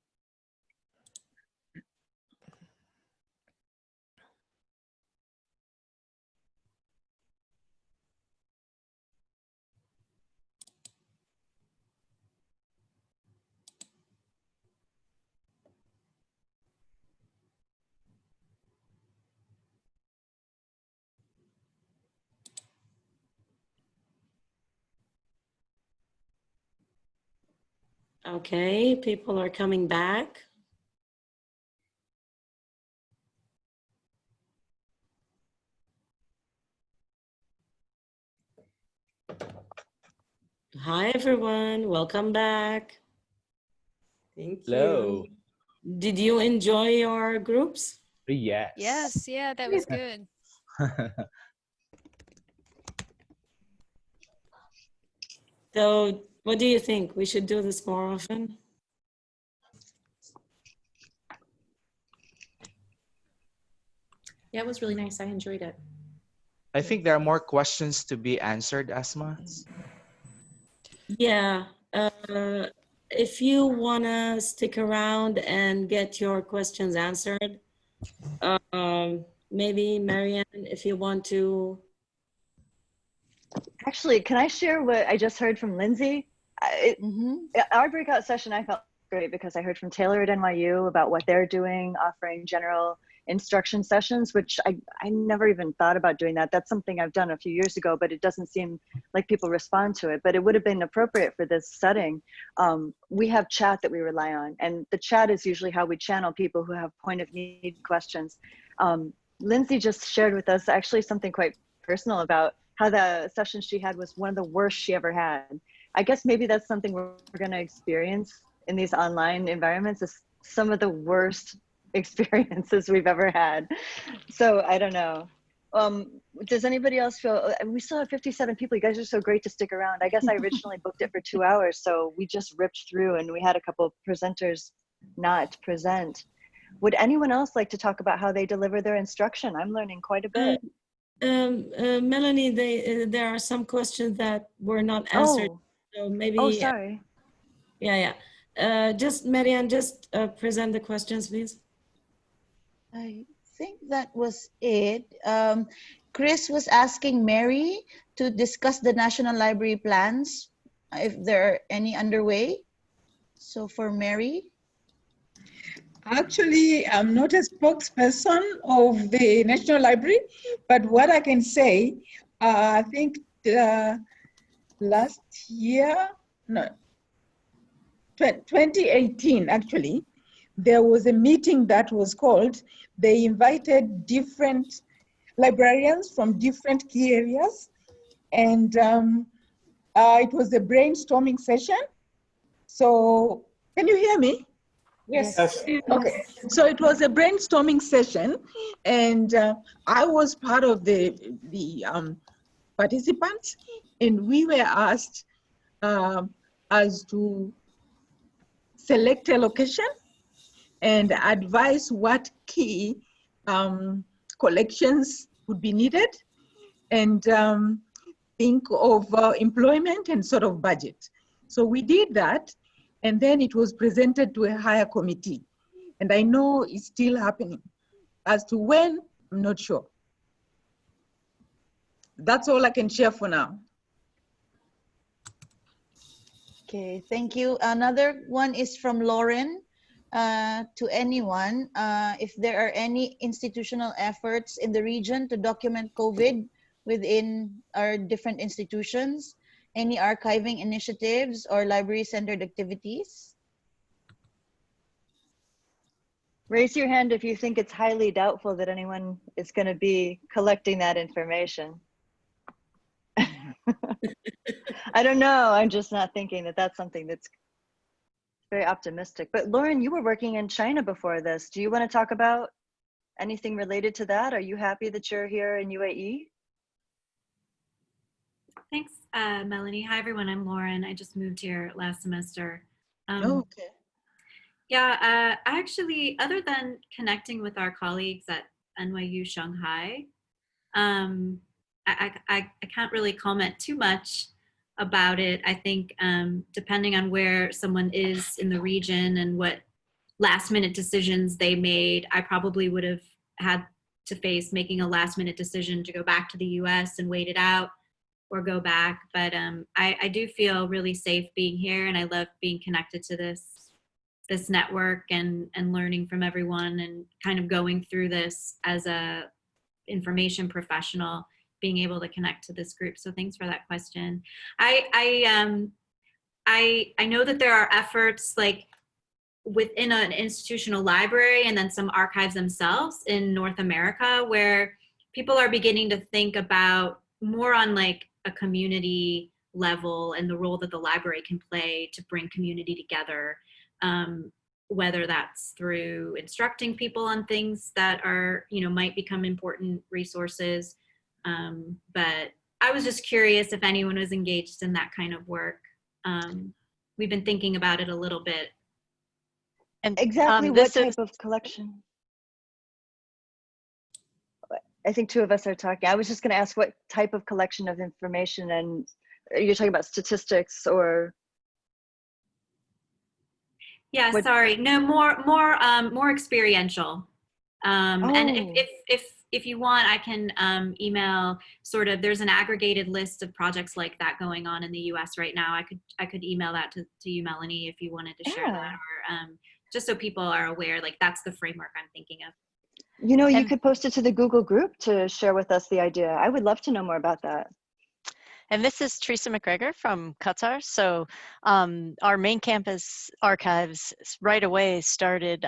Okay, people are coming back. Hi, everyone. Welcome back. Thank Hello. you. Did you enjoy your groups? Yes. Yes, yeah, that was good. So what do you think? We should do this more often? Yeah, it was really nice. I enjoyed it. I think there are more questions to be answered, Asma. Yeah. If you want to stick around and get your questions answered, maybe Marianne, if you want to. Actually, can I share what I just heard from Lindsay? Our breakout session, I felt great because I heard from Taylor at NYU about what they're doing, offering general instruction sessions, which I never even thought about doing that. That's something I've done a few years ago, but it doesn't seem like people respond to it. But it would have been appropriate for this setting. We have chat that we rely on, and the chat is usually how we channel people who have point of need questions. Lindsay just shared with us actually something quite personal about how the session she had was one of the worst she ever had. I guess maybe that's something we're going to experience in these online environments, is some of the worst experiences we've ever had. So I don't know. Does anybody else feel, we still have 57 people. You guys are so great to stick around. I guess I originally booked it for 2 hours, so we just ripped through and we had a couple of presenters not present. Would anyone else like to talk about how they deliver their instruction? I'm learning quite a bit. Melanie, there are some questions that were not answered. So maybe. Oh, sorry. Yeah. Just Marianne, just present the questions, please. I think that was it. Chris was asking Mary to discuss the National Library plans, if there are any underway. So for Mary. Actually, I'm not a spokesperson of the National Library, but what I can say, I think last year, no, 2018 actually, there was a meeting that was called. They invited different librarians from different key areas, and it was a brainstorming session. So, can you hear me? Yes. Okay, so it was a brainstorming session, and I was part of the participants, and we were asked as to select a location and advise what key collections would be needed, and think of employment and sort of budget. So we did that, and then it was presented to a higher committee. And I know it's still happening. As to when, I'm not sure. That's all I can share for now. Okay, thank you. Another one is from Lauren. To anyone, if there are any institutional efforts in the region to document COVID within our different institutions, any archiving initiatives or library-centered activities? Raise your hand if you think it's highly doubtful that anyone is going to be collecting that information. I don't know. I'm just not thinking that that's something that's very optimistic. But Lauren, you were working in China before this. Do you want to talk about anything related to that? Are you happy that you're here in UAE? Thanks, Melanie. Hi, everyone. I'm Lauren. I just moved here last semester. Okay. Yeah, actually, other than connecting with our colleagues at NYU Shanghai, I can't really comment too much about it. I think depending on where someone is in the region and what last minute decisions they made, I probably would have had to face making a last minute decision to go back to the US and wait it out or go back. But I do feel really safe being here, and I love being connected to this network and learning from everyone and kind of going through this as a information professional, being able to connect to this group. So thanks for that question. I know that there are efforts like within an institutional library and then some archives themselves in North America where people are beginning to think about more on like a community level and the role that the library can play to bring community together. Whether that's through instructing people on things that are, might become important resources. But I was just curious if anyone was engaged in that kind of work. We've been thinking about it a little bit. And exactly what type of collection? I think two of us are talking. I was just going to ask what type of collection of information, and you're talking about statistics or? Yeah, sorry. No, more experiential. And if you want, I can email sort of. There's an aggregated list of projects like that going on in the U.S. right now. I could email that to you, Melanie, if you wanted to share that, or just so people are aware. Like that's the framework I'm thinking of. You could post it to the Google group to share with us the idea. I would love to know more about that. And this is Teresa McGregor from Qatar. So our main campus archives right away started,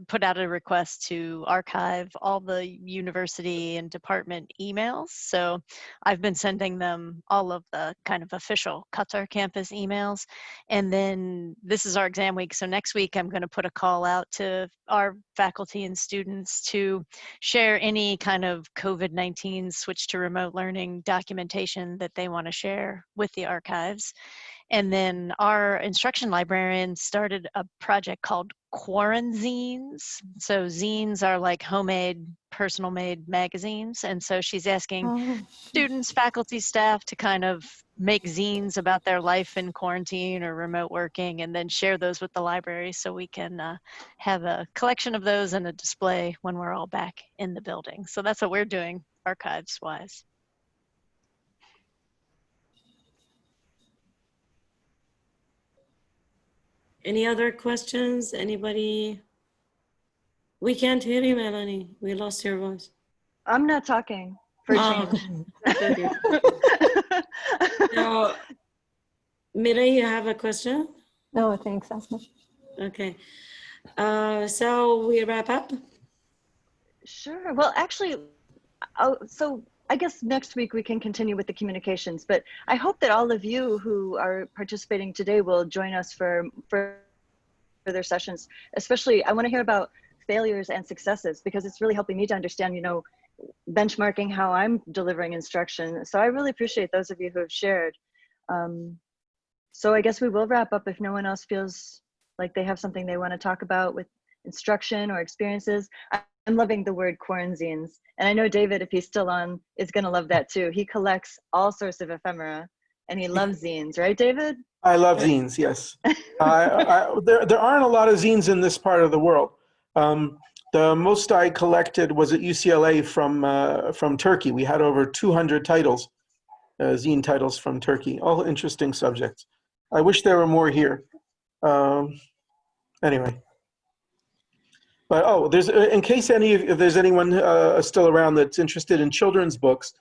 put out a request to archive all the university and department emails. So I've been sending them all of the kind of official Qatar campus emails. And then this is our exam week. So next week, I'm going to put a call out to our faculty and students to share any kind of COVID-19 switch to remote learning documentation that they want to share with the archives. And then our instruction librarian started a project called Quaranzines. So zines are like homemade, personal made magazines. And so she's asking students, faculty, staff to kind of make zines about their life in quarantine or remote working and then share those with the library so we can have a collection of those and a display when we're all back in the building. So that's what we're doing archives-wise. Any other questions? Anybody? We can't hear you, Melanie. We lost your voice. I'm not talking for change. Okay. So, Mireille, you have a question? No, thanks, Asma. Okay. So we wrap up? Sure. Well, actually, so I guess next week we can continue with the communications, but I hope that all of you who are participating today will join us for further sessions. Especially, I want to hear about failures and successes because it's really helping me to understand, benchmarking how I'm delivering instruction. So I really appreciate those of you who have shared. So I guess we will wrap up if no one else feels like they have something they want to talk about with instruction or experiences. I'm loving the word quarantines. And I know David, if he's still on, is going to love that too. He collects all sorts of ephemera and he loves zines, right, David? I love zines, yes. There aren't a lot of zines in this part of the world. The most I collected was at UCLA from Turkey. We had over 200 titles, zine titles from Turkey, all interesting subjects. I wish there were more here. Anyway. But in case if there's anyone still around that's interested in children's books,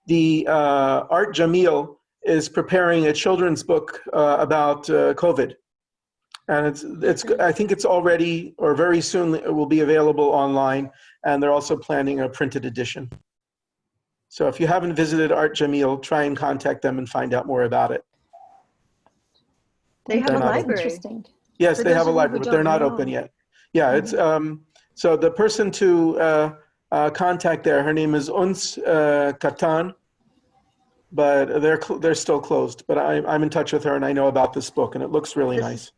the Art Jamil is preparing a children's book about COVID, and I think it's already or very soon it will be available online, and they're also planning a printed edition. So if you haven't visited Art Jamil, try and contact them and find out more about it. They have a library. Interesting. Yes, they have a library, but they're not open yet. Yeah, it's so the person to contact there, her name is Uns Katan, but they're still closed. But I'm in touch with her, and I know about this book, and it looks really nice.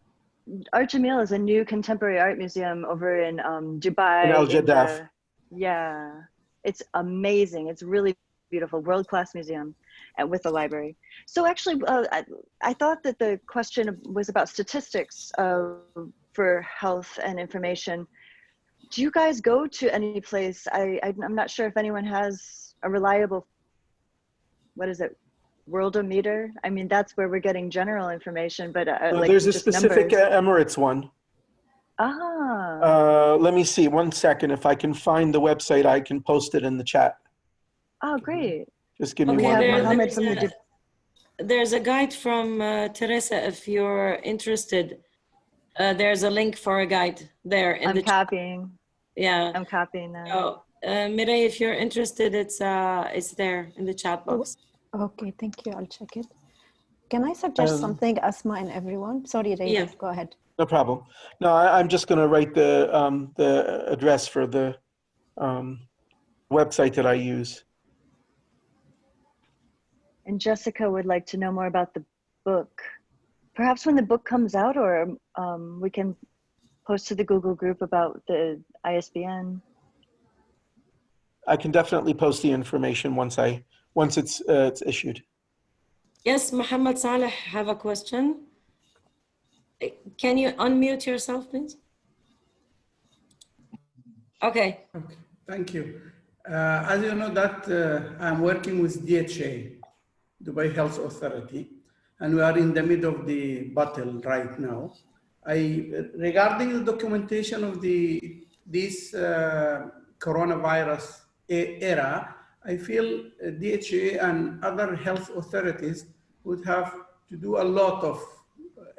Art Jamil is a new contemporary art museum over in Dubai. In Al Jadaf. Yeah, it's amazing. It's really beautiful, world-class museum, and with a library. So actually, I thought that the question was about statistics for health and information. Do you guys go to any place? I'm not sure if anyone has a reliable, what is it, Worldometer? I mean, that's where we're getting general information, but like there's a just specific numbers. Emirates one. Let me see, 1 second. If I can find the website, I can post it in the chat. Oh, great. Just give me We one have minute. Mohammed from the There's a guide from Teresa if you're interested. There's a link for a guide there in the copying. Yeah. I'm copying that. So, Mireille, if you're interested, it's there in the chat box. Okay, thank you. I'll check it. Can I suggest something, Asma and everyone? Sorry, David, go ahead. No problem. No, I'm just going to write the address for the website that I use. And Jessica would like to know more about the book. Perhaps when the book comes out, or we can post to the Google group about the ISBN. I can definitely post the information once it's issued. Yes, Muhammad Saleh have a question. Can you unmute yourself, please? Okay. Thank you. As you know that I'm working with DHA, Dubai Health Authority, and we are in the middle of the battle right now. Regarding the documentation of this coronavirus era, I feel DHA and other health authorities would have to do a lot of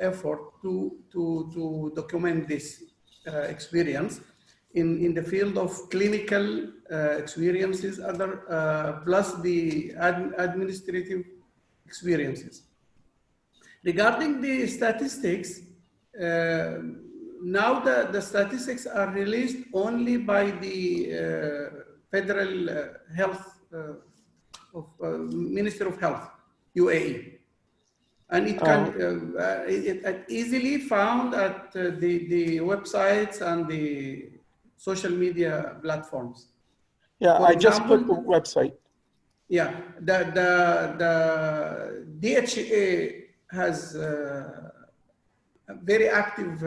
effort to document this experience in the field of clinical experiences, plus the administrative experiences. Regarding the statistics, now the statistics are released only by the Federal Health Minister of Health, UAE. And it can it easily found at the websites and the social media platforms. Yeah, For I just example, put the website. Yeah, the DHA has a very active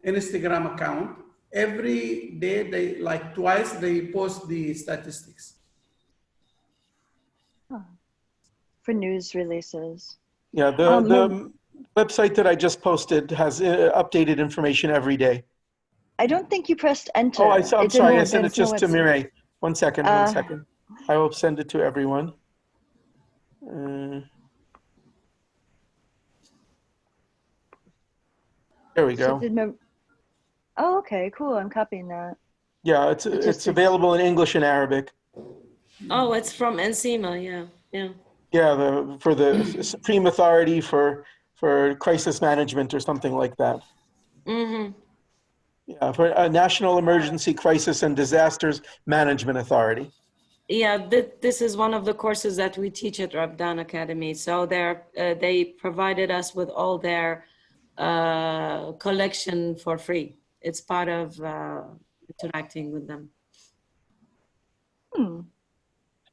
Instagram account. Every day, twice, they post the statistics. For news releases. Yeah, the website that I just posted has updated information every day. I don't think you pressed enter. Oh, I'm sorry. I sent it just to Mireille. 1 second, 1 second. I will send it to everyone. There we go. Oh, okay, cool. I'm copying that. Yeah, it's available in English and Arabic. Oh, it's from NCEMA, yeah. Yeah, for the Supreme Authority for Crisis Management or something like that. Mm-hmm. Yeah, for a National Emergency Crisis and Disasters Management Authority. Yeah, this is one of the courses that we teach at Rabdan Academy. So they provided us with all their collection for free. It's part of interacting with them.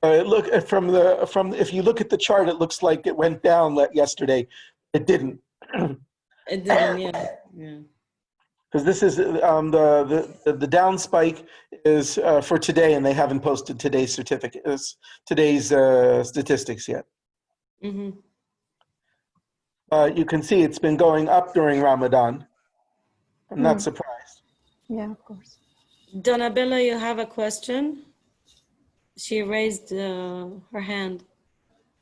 Look if you look at the chart, it looks like it went down yesterday. It didn't. It didn't, yeah. Yeah. Because this is the down spike is for today, and they haven't posted today's today's statistics yet. Mm-hmm. You can see it's been going up during Ramadan. I'm not surprised. Yeah, of course. Donabella, you have a question? She raised her hand.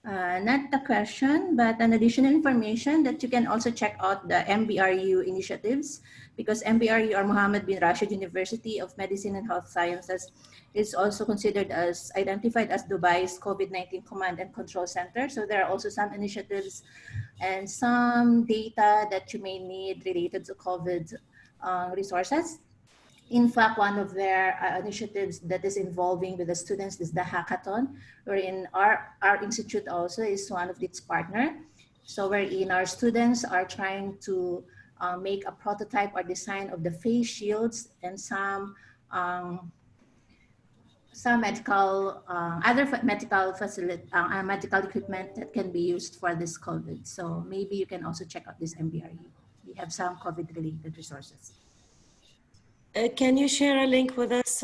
Not a question, but an additional information that you can also check out the MBRU initiatives, because MBRU, or Mohammed bin Rashid University of Medicine and Health Sciences, is also considered as identified as Dubai's COVID-19 Command and Control Center. So there are also some initiatives and some data that you may need related to COVID resources. In fact, one of their initiatives that is involving with the students is the hackathon, wherein our institute also is one of its partner. So wherein our students are trying to make a prototype or design of the face shields and some medical, other medical equipment that can be used for this COVID. So maybe you can also check out this MBRU. We have some COVID-related resources. Can you share a link with us,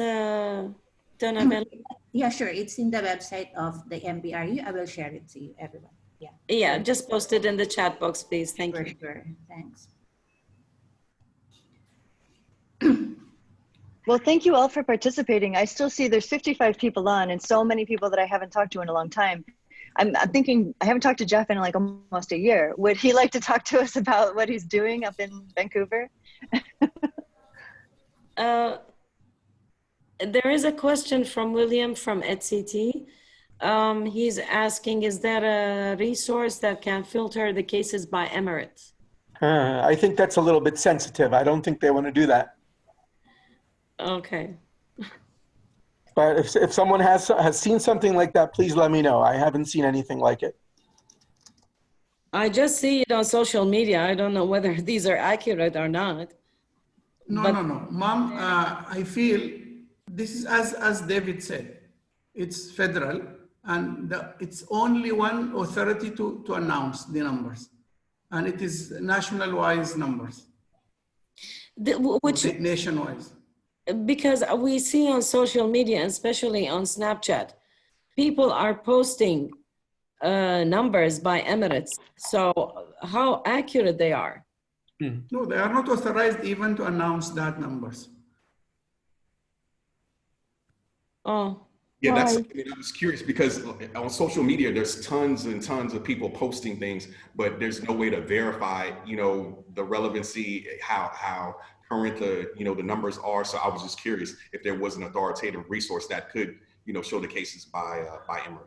Donabella? Yeah, sure. It's in the website of the MBRU. I will share it to you, everyone. Yeah. Yeah, just post it in the chat box, please. Thank you. Sure. Thanks. Well, thank you all for participating. I still see there's 55 people on and so many people that I haven't talked to in a long time. I'm thinking, I haven't talked to Jeff in like almost a year. Would he like to talk to us about what he's doing up in Vancouver? There is a question from William from ETCT. He's asking, is there a resource that can filter the cases by Emirates? I think that's a little bit sensitive. I don't think they want to do that. Okay. But if someone has seen something like that, please let me know. I haven't seen anything like it. I just see it on social media. I don't know whether these are accurate or not. No, Mom, I feel this is as David said, it's federal and it's only one authority to announce the numbers. And it is national-wise numbers, nation-wise. Because we see on social media, especially on Snapchat, people are posting numbers by Emirates. So how accurate they are? No, they are not authorized even to announce that numbers. Oh. Yeah, I was curious because on social media, there's tons and tons of people posting things, but there's no way to verify, the relevancy, how current the numbers are. So I was just curious if there was an authoritative resource that could, show the cases by Emory.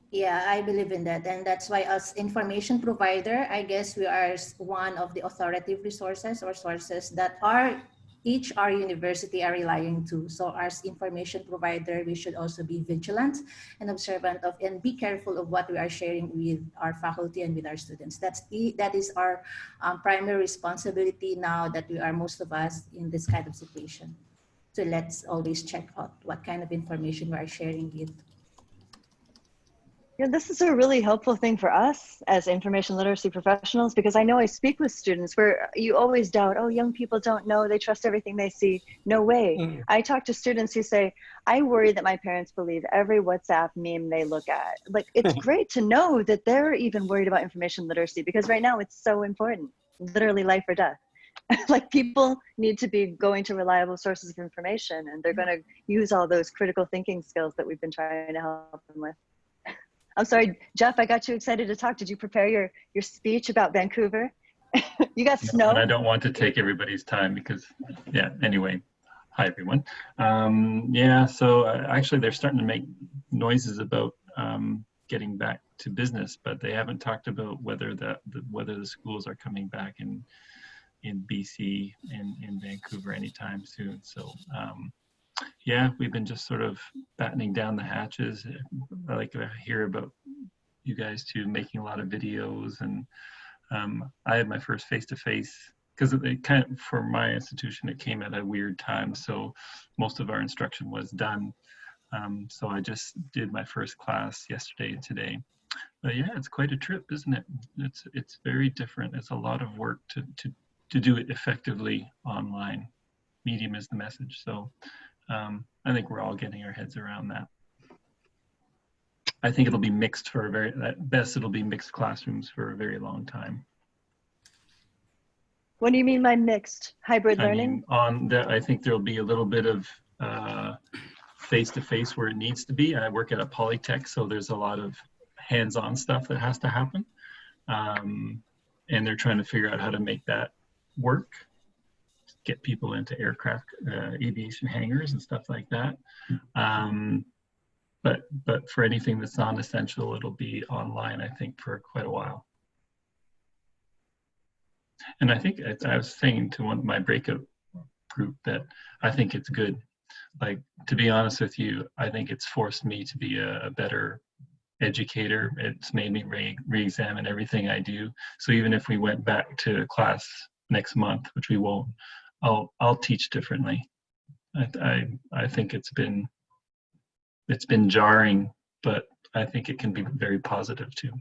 Yeah, I believe in that. And that's why as information provider, I guess we are one of the authoritative resources or sources that each our university are relying to. So as information provider, we should also be vigilant and observant of and be careful of what we are sharing with our faculty and with our students. That is our primary responsibility now that we are most of us in this kind of situation. So let's always check out what kind of information we are sharing with. Yeah, this is a really helpful thing for us as information literacy professionals, because I know I speak with students where you always doubt, oh, young people don't know, they trust everything they see. No way. I talk to students who say, I worry that my parents believe every WhatsApp meme they look at. Like, it's great to know that they're even worried about information literacy, because right now it's so important, literally life or death. Like, people need to be going to reliable sources of information, and they're going to use all those critical thinking skills that we've been trying to help them with. I'm sorry, Jeff, I got you excited to talk. Did you prepare your speech about Vancouver? You got snow? And I don't want to take everybody's time because, yeah, anyway, hi everyone. Yeah, so actually they're starting to make noises about getting back to business, but they haven't talked about whether the schools are coming back in BC and in Vancouver anytime soon. So yeah, we've been just sort of battening down the hatches. I like to hear about you guys too, making a lot of videos and I had my first face-to-face, because it kind of, for my institution, it came at a weird time, so most of our instruction was done. So I just did my first class yesterday and today. But yeah, it's quite a trip, isn't it? It's very different. It's a lot of work to do it effectively online. Medium is the message. So I think we're all getting our heads around that. I think it'll be mixed for at best it'll be mixed classrooms for a very long time. What do you mean by mixed? Hybrid learning? I mean, I think there'll be a little bit of face-to-face where it needs to be. I work at a polytech, so there's a lot of hands-on stuff that has to happen. And they're trying to figure out how to make that work, get people into aircraft, aviation hangars and stuff like that. But for anything that's non-essential, it'll be online, I think, for quite a while. And I think I was saying to my breakout group that I think it's good. Like, to be honest with you, I think it's forced me to be a better educator. It's made me re-examine everything I do. So even if we went back to class next month, which we won't, I'll teach differently. I think it's been jarring, but I think it can be very positive too.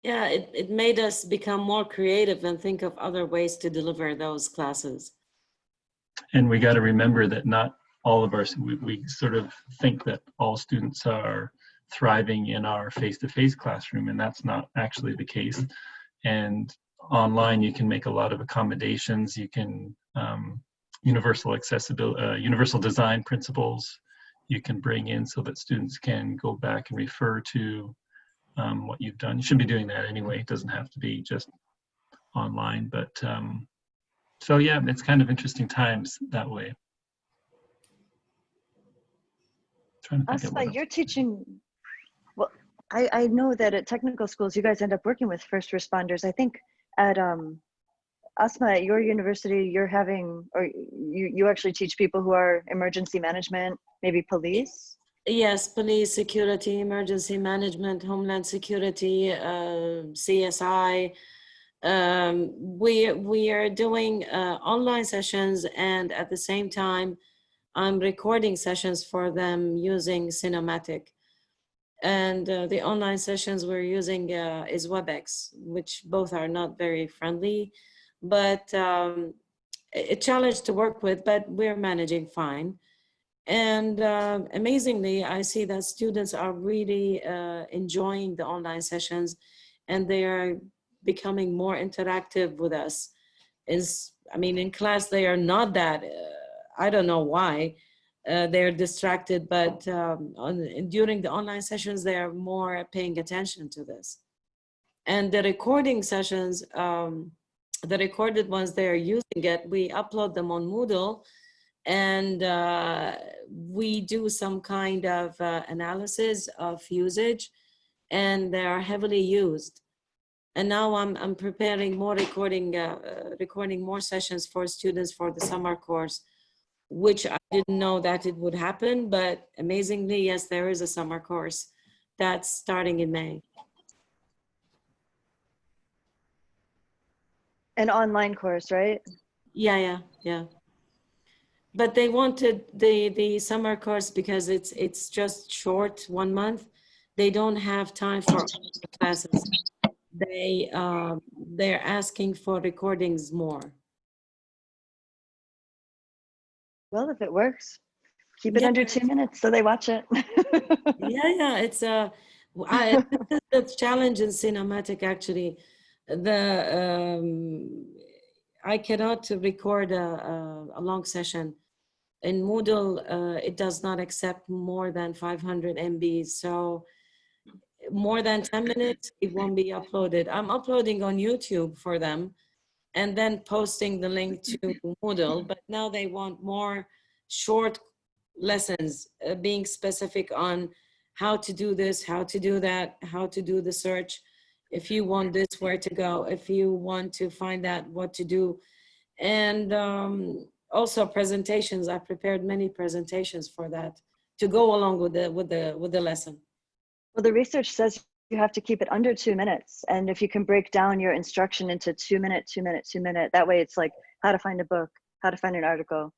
Yeah, it made us become more creative and think of other ways to deliver those classes. And we got to remember that not all of we sort of think that all students are thriving in our face-to-face classroom, and that's not actually the case. And online, you can make a lot of accommodations. You can universal accessibility, universal design principles you can bring in so that students can go back and refer to what you've done. You should be doing that anyway. It doesn't have to be just online, but so yeah, it's kind of interesting times that way. Asma, you're teaching, well, I know that at technical schools, you guys end up working with first responders. I think at Asma, at your university, you're having, or you actually teach people who are emergency management, maybe police? Yes, police, security, emergency management, homeland security, CSI. We are doing online sessions, and at the same time, I'm recording sessions for them using Cinematic. And the online sessions we're using is WebEx, which both are not very friendly, but a challenge to work with, but we're managing fine. And amazingly, I see that students are really enjoying the online sessions, and they are becoming more interactive with us. I mean, in class, they are not that, I don't know why, they're distracted, but during the online sessions, they are more paying attention to this. And the recording sessions, the recorded ones, they're using it, we upload them on Moodle, and we do some kind of analysis of usage, and they are heavily used. And now I'm preparing more recording more sessions for students for the summer course, which I didn't know that it would happen, but amazingly, yes, there is a summer course that's starting in May. An online course, right? Yeah. But they wanted the summer course because it's just short, 1 month. They don't have time for classes. They're asking for recordings more. Well, if it works, keep it under 2 minutes so they watch it. Yeah, it's the challenge in Cinematic actually. I cannot record a long session. In Moodle, it does not accept more than 500 MB. So more than 10 minutes, it won't be uploaded. I'm uploading on YouTube for them and then posting the link to Moodle, but now they want more short lessons, being specific on how to do this, how to do that, how to do the search. If you want this, where to go, if you want to find out what to do. And also presentations. I prepared many presentations for that to go along with the lesson. Well, the research says you have to keep it under 2 minutes. And if you can break down your instruction into 2 minute, 2 minute, 2 minute, that way it's like how to find a book, how to find an article.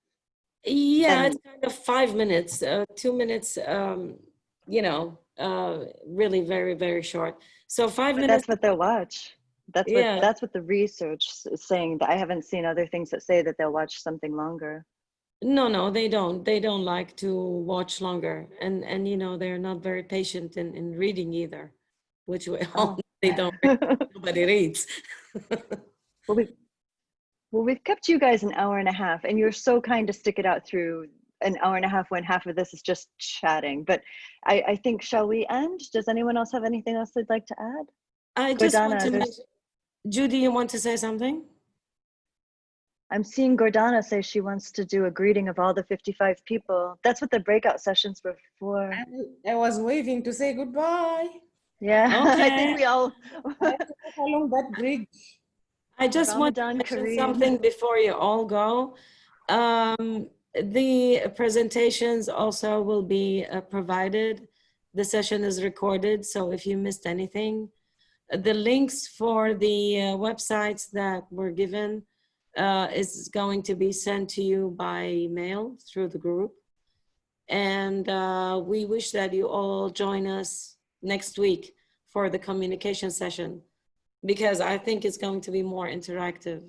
Yeah, And it's kind of 5 minutes, 2 minutes, you know, really very, very short. So 5 but minutes. that's what they'll watch. Yeah. That's what the research is saying. That I haven't seen other things that say that they'll watch something longer. No, they don't. They don't like to watch longer, and you know they're not very patient in reading either, which they don't. Nobody reads. Well, we've kept you guys an hour and a half, and you're so kind to stick it out through an hour and a half when half of this is just chatting. But I think, shall we end? Does anyone else have anything else they'd like to add? I just want Gordana, to mention, Judy, you want to say something? I'm seeing Gordana say she wants to do a greeting of all the 55 people. That's what the breakout sessions were for. I was waving to say goodbye. Yeah, Okay. I think we all. I have to walk along that bridge. I just want to Ramadan mention Kareem. something before you all go. The presentations also will be provided. The session is recorded, so if you missed anything, the links for the websites that were given is going to be sent to you by mail through the group. And we wish that you all join us next week for the communication session, because I think it's going to be more interactive.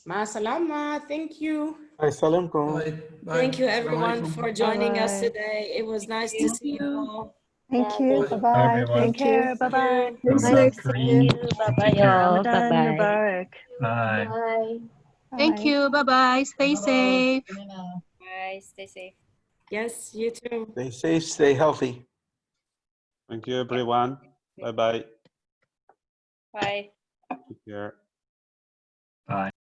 Ma salama. Thank you. Bye. Thank you Assalamu everyone alaikum. for joining us Bye-bye. today. It was nice to see you all. Thank you. Bye. Bye-bye. everyone. Thank Take care. you. Bye-bye. Ramadan Safe. Kareem. Bye-bye, Take care. y'all. Ramadan Bye-bye. Mubarak. Bye. Bye. Thank you. Bye-bye. Stay safe. Bye. Stay safe. Yes, you too. Stay safe, stay healthy. Thank you, everyone. Bye-bye. Bye. Take care. Bye.